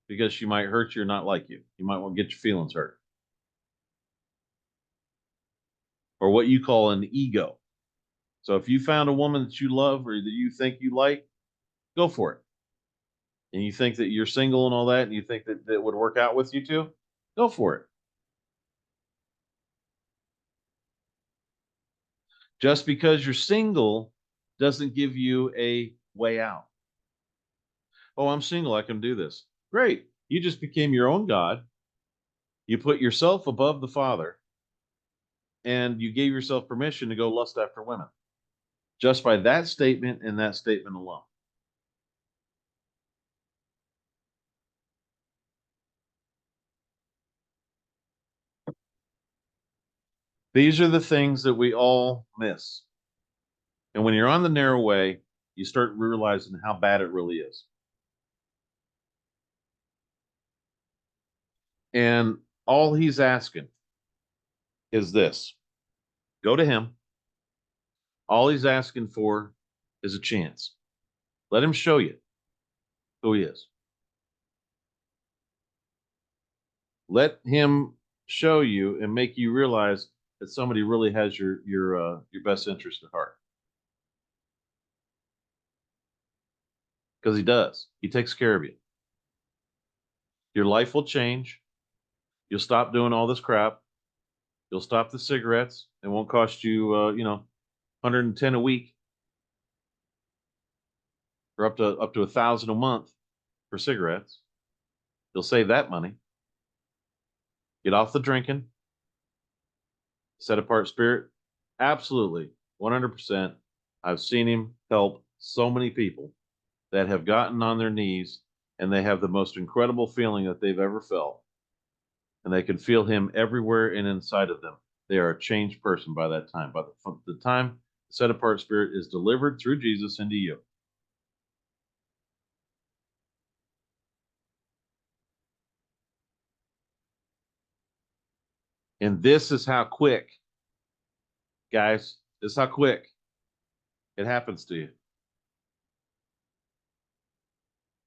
because she might hurt you or not like you. You might want to get your feelings hurt. Or what you call an ego. So if you found a woman that you love or that you think you like, go for it. And you think that you're single and all that, and you think that that would work out with you too, go for it. Just because you're single doesn't give you a way out. Oh, I'm single. I can do this. Great. You just became your own God. You put yourself above the Father, and you gave yourself permission to go lust after women just by that statement and that statement alone. These are the things that we all miss. And when you're on the narrow way, you start realizing how bad it really is. And all he's asking is this: go to him. All he's asking for is a chance. Let him show you who he is. Let him show you and make you realize that somebody really has your best interest at heart. Because he does. He takes care of you. Your life will change. You'll stop doing all this crap. You'll stop the cigarettes. It won't cost you, 110 a week, or up to 1,000 a month for cigarettes. You'll save that money. Get off the drinking. Set apart spirit. Absolutely, 100%. I've seen him help so many people that have gotten on their knees, and they have the most incredible feeling that they've ever felt. And they can feel him everywhere and inside of them. They are a changed person by that time. By the time the set apart spirit is delivered through Jesus into you. And this is how quick, guys, this is how quick it happens to you.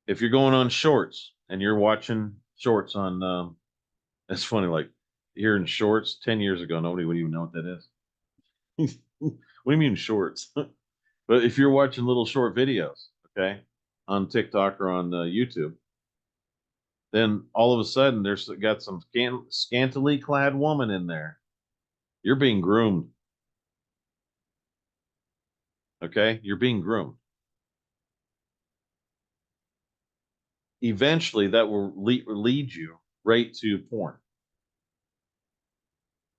If you're going on shorts and you're watching shorts on, it's funny, like hearing shorts 10 years ago, nobody would even know what that is. What do you mean shorts? But if you're watching little short videos, okay, on TikTok or on YouTube, then all of a sudden there's got some scantily clad woman in there. You're being groomed. Okay, you're being groomed. Eventually, that will lead you right to porn.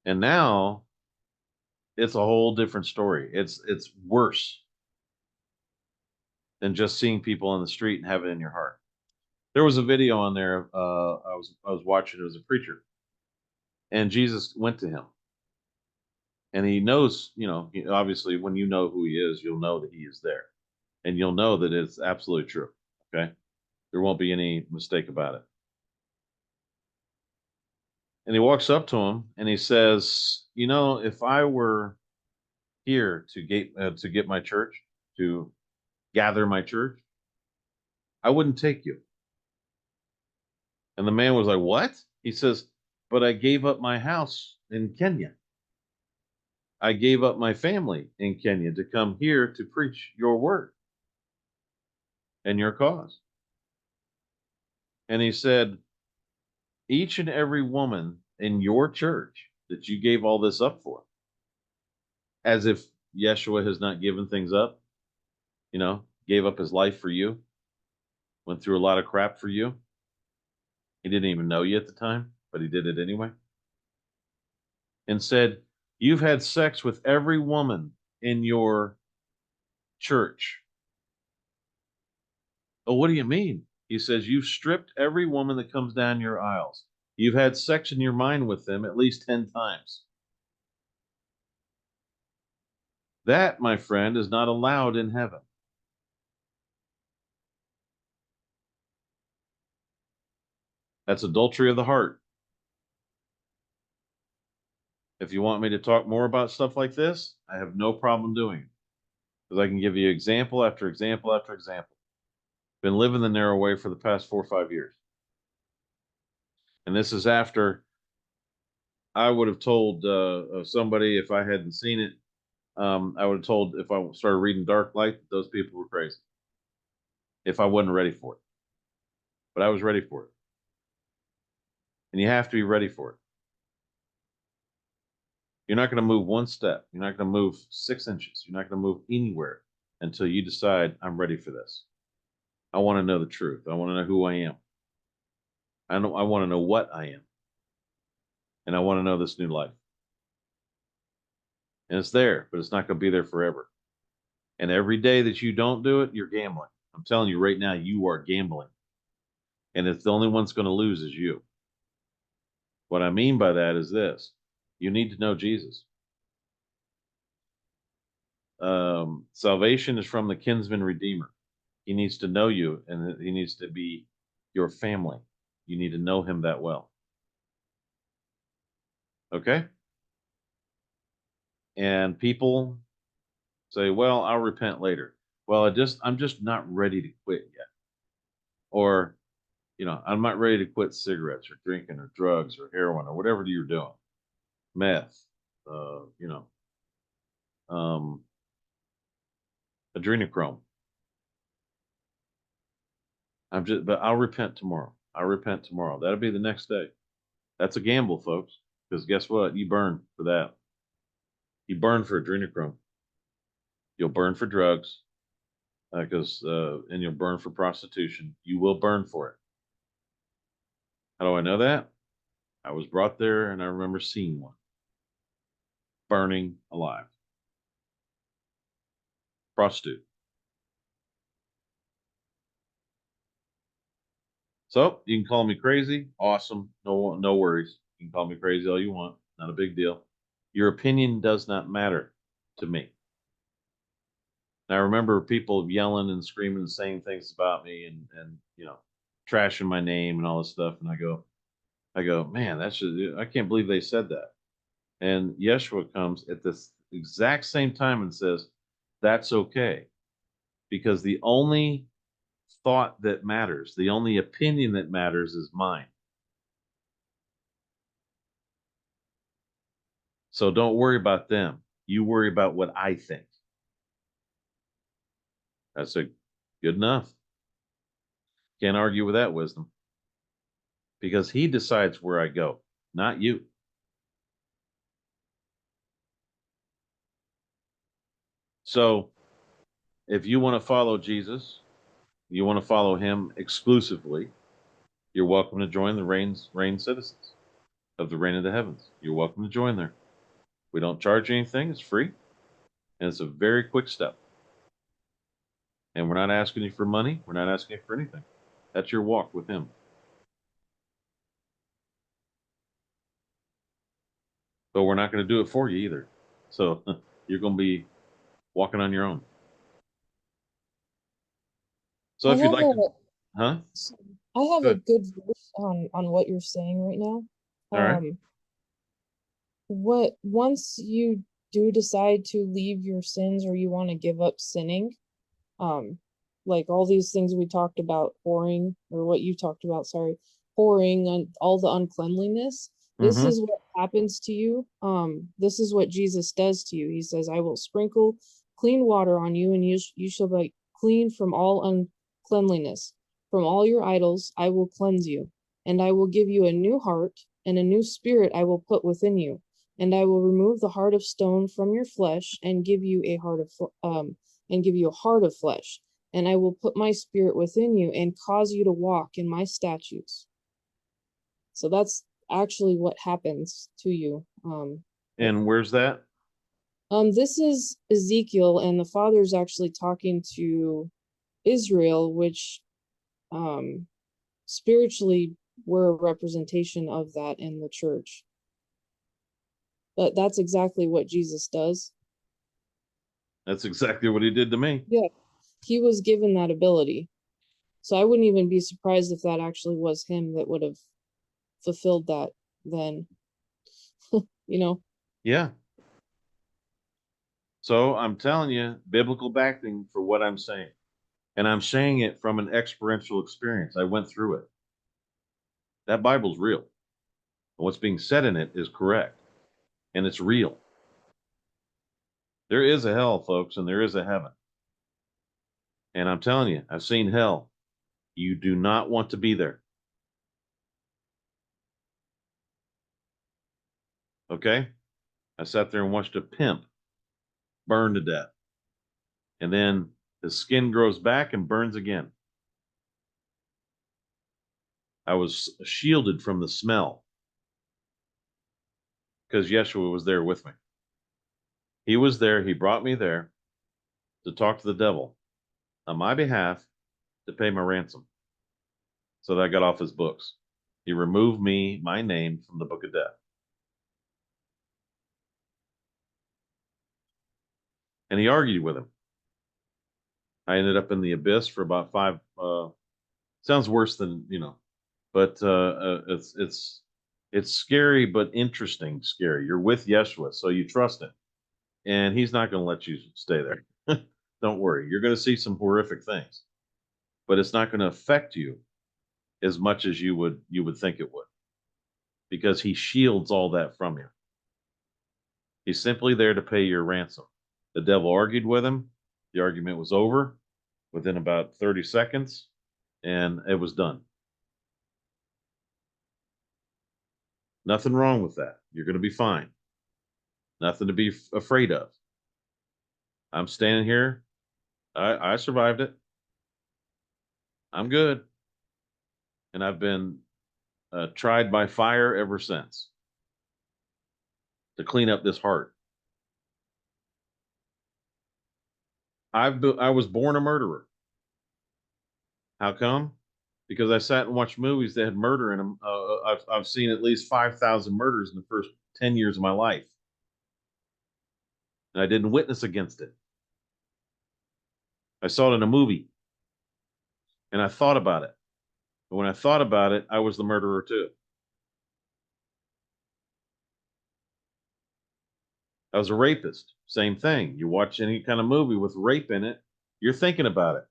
And now it's a whole different story. It's worse than just seeing people on the street and have it in your heart. There was a video on there. I was watching. It was a preacher, and Jesus went to him, and he knows. Obviously, when you know who he is, you'll know that he is there, and you'll know that it's absolutely true. Okay, there won't be any mistake about it. And he walks up to him and he says, if I were here to get my church, to gather my church, I wouldn't take you. And the man was like, what? He says, but I gave up my house in Kenya. I gave up my family in Kenya to come here to preach your word and your cause. And he said, each and every woman in your church that you gave all this up for, as if Yeshua has not given things up, gave up his life for you, went through a lot of crap for you. He didn't even know you at the time, but he did it anyway. And said, you've had sex with every woman in your church. Oh, what do you mean? He says, you've stripped every woman that comes down your aisles. You've had sex in your mind with them at least 10 times. That, my friend, is not allowed in heaven. That's adultery of the heart. If you want me to talk more about stuff like this, I have no problem doing it. Because I can give you example after example after example. Been living the narrow way for the past 4 or 5 years. And this is after I would have told somebody, if I hadn't seen it, I would have told, if I started reading Dark Light, that those people were crazy. If I wasn't ready for it. But I was ready for it. And you have to be ready for it. You're not going to move one step. You're not going to move 6 inches. You're not going to move anywhere until you decide I'm ready for this. I want to know the truth. I want to know who I am. I want to know what I am. And I want to know this new life. And it's there, but it's not going to be there forever. And every day that you don't do it, you're gambling. I'm telling you right now, you are gambling. And it's the only one's going to lose is you. What I mean by that is this: you need to know Jesus. Salvation is from the kinsman redeemer. He needs to know you, and he needs to be your family. You need to know him that well. Okay? And people say, well, I'll repent later. Well, I'm just not ready to quit yet. Or, I'm not ready to quit cigarettes or drinking or drugs or heroin or whatever you're doing. Meth, adrenochrome. But I'll repent tomorrow. I'll repent tomorrow. That'll be the next day. That's a gamble, folks. Because guess what? You burn for that. You burn for adrenochrome. You'll burn for drugs, and you'll burn for prostitution. You will burn for it. How do I know that? I was brought there, and I remember seeing one burning alive. Prostitute. So you can call me crazy. Awesome. No worries. You can call me crazy all you want. Not a big deal. Your opinion does not matter to me. And I remember people yelling and screaming and saying things about me and trashing my name and all this stuff. And I go, man, I can't believe they said that. And Yeshua comes at this exact same time and says, that's okay. Because the only thought that matters, the only opinion that matters is mine. So don't worry about them. You worry about what I think. That's good enough. Can't argue with that wisdom. Because he decides where I go, not you. So if you want to follow Jesus, you want to follow him exclusively, you're welcome to join the reign citizens of the reign of the heavens. You're welcome to join there. We don't charge anything. It's free. And it's a very quick step. And we're not asking you for money. We're not asking you for anything. That's your walk with him. But we're not going to do it for you either. So you're going to be walking on your own. So if you'd like to, huh? I have Go a ahead. good verse on what you're saying right now. All right. Once you do decide to leave your sins or you want to give up sinning, like all these things we talked about, whoring, or what you talked about, sorry, whoring and all the uncleanliness, this Mhm. is what happens to you. This is what Jesus does to you. He says, I will sprinkle clean water on you, and you shall be clean from all uncleanliness. From all your idols I will cleanse you, and I will give you a new heart, and a new spirit I will put within you. And I will remove the heart of stone from your flesh and give you a heart of flesh. And I will put my spirit within you and cause you to walk in my statutes. So that's actually what happens to you. And where's that? This is Ezekiel, and the father's actually talking to Israel, which spiritually we're a representation of that in the church. But that's exactly what Jesus does. That's exactly what he did to me. Yeah, he was given that ability. So I wouldn't even be surprised if that actually was him that would have fulfilled that then. Yeah. So I'm telling you, biblical backing for what I'm saying. And I'm saying it from an experiential experience. I went through it. That Bible's real. What's being said in it is correct. And it's real. There is a hell, folks, and there is a heaven. And I'm telling you, I've seen hell. You do not want to be there. Okay? I sat there and watched a pimp burn to death And then his skin grows back and burns again. I was shielded from the smell because Yeshua was there with me. He was there. He brought me there to talk to the devil on my behalf to pay my ransom so that I got off his books. He removed my name from the book of death. And he argued with him. I ended up in the abyss for about 5. Sounds worse than, but it's scary, but interesting scary. You're with Yeshua, so you trust him. And he's not going to let you stay there. Don't worry. You're going to see some horrific things, but it's not going to affect you as much as you would think it would, because he shields all that from you. He's simply there to pay your ransom. The devil argued with him. The argument was over within about 30 seconds, and it was done. Nothing wrong with that. You're going to be fine. Nothing to be afraid of. I'm standing here. I survived it. I'm good. And I've been tried by fire ever since to clean up this heart. I was born a murderer. How come? Because I sat and watched movies that had murder in them. I've seen at least 5,000 murders in the first 10 years of my life. And I didn't witness against it. I saw it in a movie. And I thought about it. But when I thought about it, I was the murderer too. I was a rapist. Same thing. You watch any kind of movie with rape in it, you're thinking about it.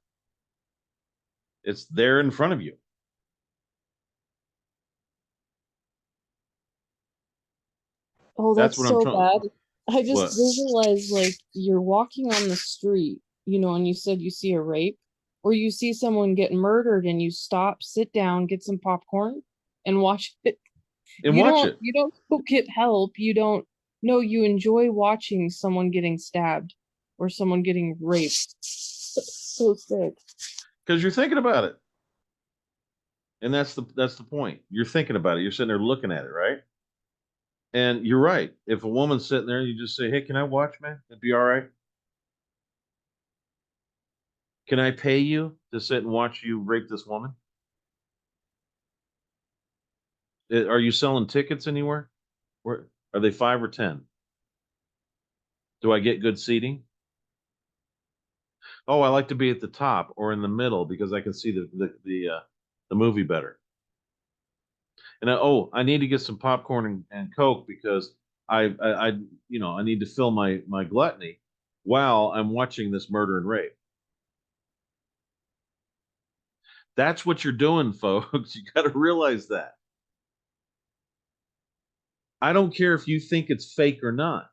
It's there in front of you. Oh, That's that's what I'm so trying. bad. I just What? visualize like you're walking on the street, and you said you see a rape, or you see someone get murdered and you stop, sit down, get some popcorn and watch it. And You watch don't it. you don't go get help. You don't No, you enjoy watching someone getting stabbed or someone getting raped. So sick. Because you're thinking about it. And that's the point. You're thinking about it. You're sitting there looking at it, right? And you're right. If a woman's sitting there, you just say, "Hey, can I watch, man? It'd be all right. Can I pay you to sit and watch you rape this woman? Are you selling tickets anywhere? Where are they, 5 or 10? Do I get good seating? Oh, I like to be at the top or in the middle because I can see the movie better. And I need to get some popcorn and Coke because I I need to fill my gluttony while I'm watching this murder and rape. That's what you're doing, folks. You got to realize that. I don't care if you think it's fake or not.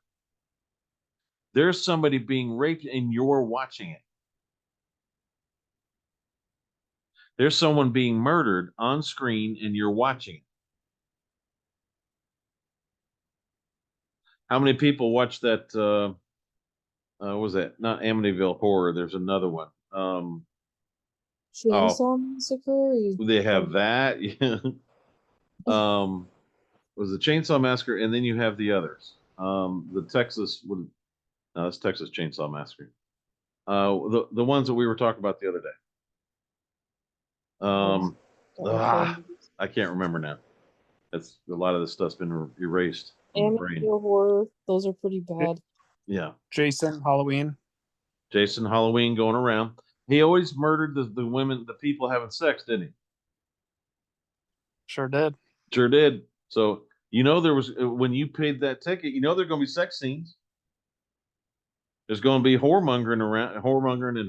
There's somebody being raped and you're watching it. There's someone being murdered on screen and you're watching it. How many people watch that? What was that? Not Amityville Horror. There's another one. Chainsaw Massacre? They have that. Was the Chainsaw Massacre, and then you have the others. The Texas would no, that's Texas Chainsaw Massacre. The ones that we were talking about the other day. I can't remember now. That's a lot of this stuff's been erased from the brain. Amityville Horror, those are pretty bad. Yeah, Jason, Halloween. Jason, Halloween going around. He always murdered the women, the people having sex, didn't he? Sure did. Sure did. So there was when you paid that ticket, there are going to be sex scenes. There's going to be whoremongering and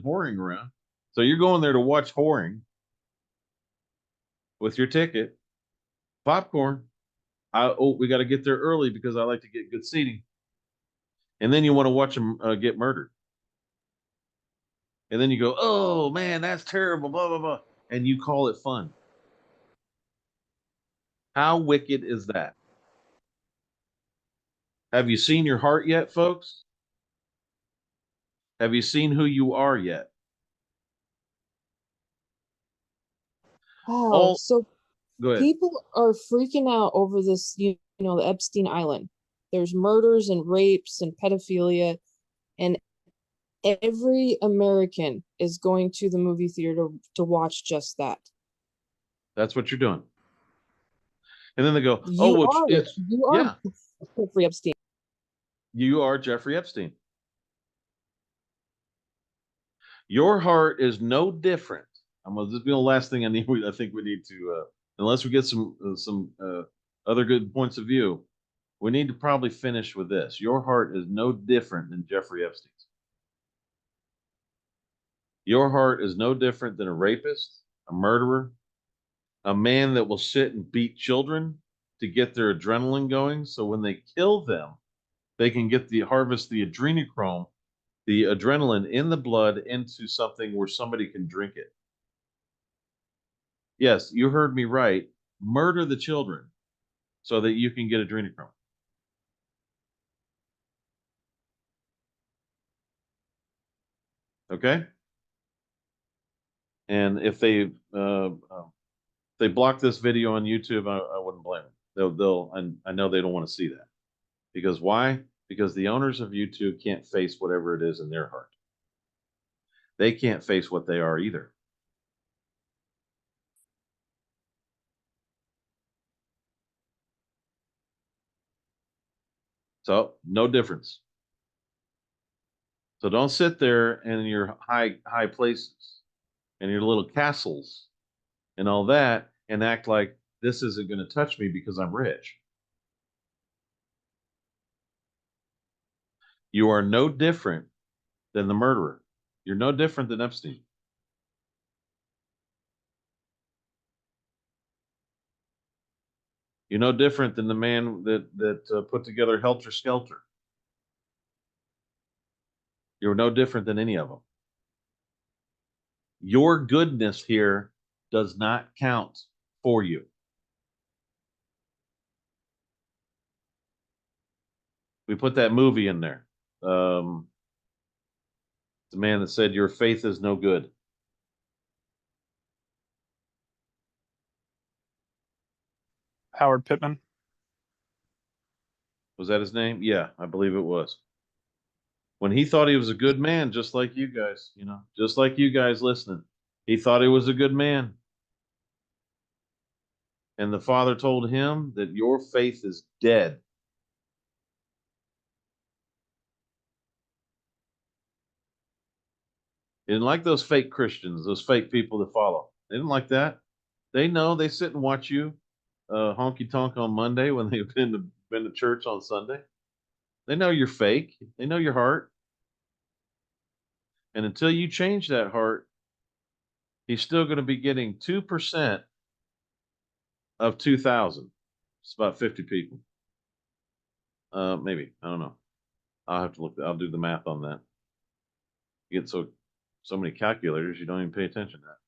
whoring around. So you're going there to watch whoring with your ticket, popcorn. We got to get there early because I like to get good seating. And then you want to watch them get murdered. And then you go, "Oh man, that's terrible," blah blah blah, and you call it fun. How wicked is that? Have you seen your heart yet, folks? Have you seen who you are yet? Wow. All So go ahead. people are freaking out over this, the Epstein Island. There's murders and rapes and pedophilia, and every American is going to the movie theater to watch just that. That's what you're doing. And then they go, "Oh, You well, are, it's you are yeah, Jeffrey Epstein. you are Jeffrey Epstein. Your heart is no different." This is the last thing I think we need to, unless we get some other good points of view, we need to probably finish with this. Your heart is no different than Jeffrey Epstein's. Your heart is no different than a rapist, a murderer, a man that will sit and beat children to get their adrenaline going. So when they kill them, they can get harvest the adrenochrome, the adrenaline in the blood into something where somebody can drink it. Yes, you heard me right. Murder the children so that you can get adrenochrome. Okay? And if they block this video on YouTube, I wouldn't blame them. I know they don't want to see that. Because why? Because the owners of YouTube can't face whatever it is in their heart. They can't face what they are either. So no difference. So don't sit there in your high places and your little castles and all that and act like this isn't going to touch me because I'm rich. You are no different than the murderer. You're no different than Epstein. You're no different than the man that put together Helter Skelter. You're no different than any of them. Your goodness here does not count for you. We put that movie in there. The man that said, "Your faith is no good." Howard Pittman. Was that his name? Yeah, I believe it was. When he thought he was a good man, just like you guys, just like you guys listening, he thought he was a good man. And the father told him that your faith is dead. He didn't like those fake Christians, those fake people that follow. They didn't like that. They know they sit and watch you honky tonk on Monday when they've been to church on Sunday. They know you're fake. They know your heart. And until you change that heart, he's still going to be getting 2% of 2,000. It's about 50 people. Maybe. I don't know. I'll have to look. I'll do the math on that. You get so many calculators, you don't even pay attention to that.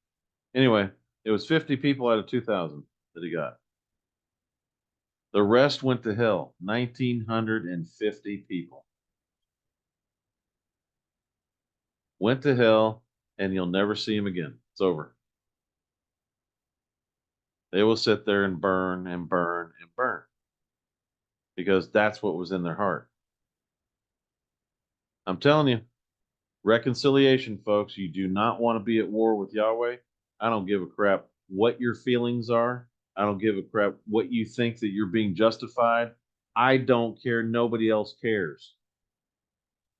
Anyway, it was 50 people out of 2,000 that he got. The rest went to hell. 1,950 people went to hell, and you'll never see him again. It's over. They will sit there and burn and burn and burn because that's what was in their heart. I'm telling you, reconciliation, folks. You do not want to be at war with Yahweh. I don't give a crap what your feelings are. I don't give a crap what you think that you're being justified. I don't care. Nobody else cares.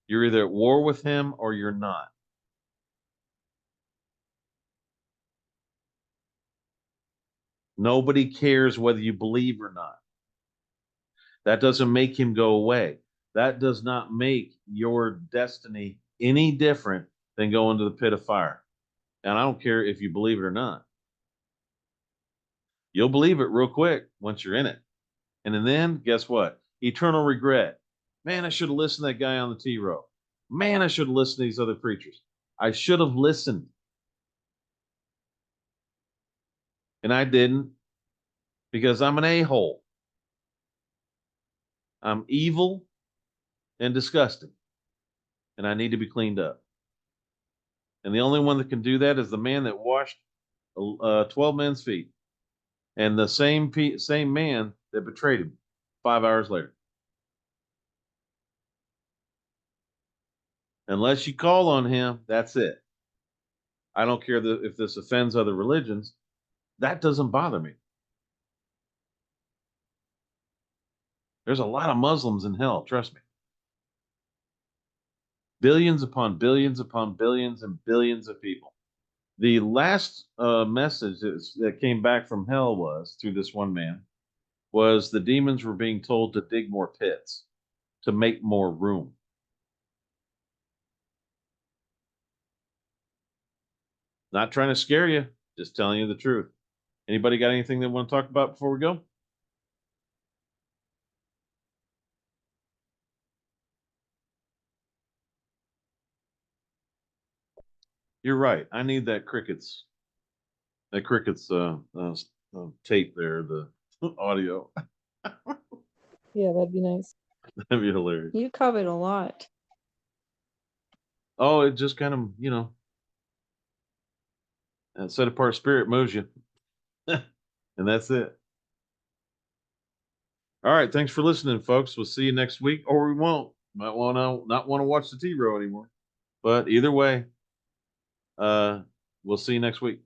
You're either at war with him or you're not. Nobody cares whether you believe or not. That doesn't make him go away. That does not make your destiny any different than going to the pit of fire. And I don't care if you believe it or not. You'll believe it real quick once you're in it. And then guess what? Eternal regret. Man, I should have listened to that guy on the T-row. Man, I should have listened to these other preachers. I should have listened. And I didn't because I'm an a-hole. I'm evil and disgusting. and I need to be cleaned up. And the only one that can do that is the man that washed 12 men's feet, and the same man that betrayed him 5 hours later. Unless you call on him, that's it. I don't care if this offends other religions. That doesn't bother me. There's a lot of Muslims in hell, trust me. Billions upon billions upon billions and billions of people. The last message that came back from hell was, through this one man, was the demons were being told to dig more pits, to make more room. Not trying to scare you, just telling you the truth. Anybody got anything they want to talk about before we go? You're right. I need that crickets tape there, the audio. Yeah, that'd be nice. That'd be hilarious. You covered a lot. Oh, it just kind of, that set apart spirit moves you. And that's it. All right. Thanks for listening, folks. We'll see you next week, or we won't. Might want to not want to watch the T-Row anymore. But either way, we'll see you next week.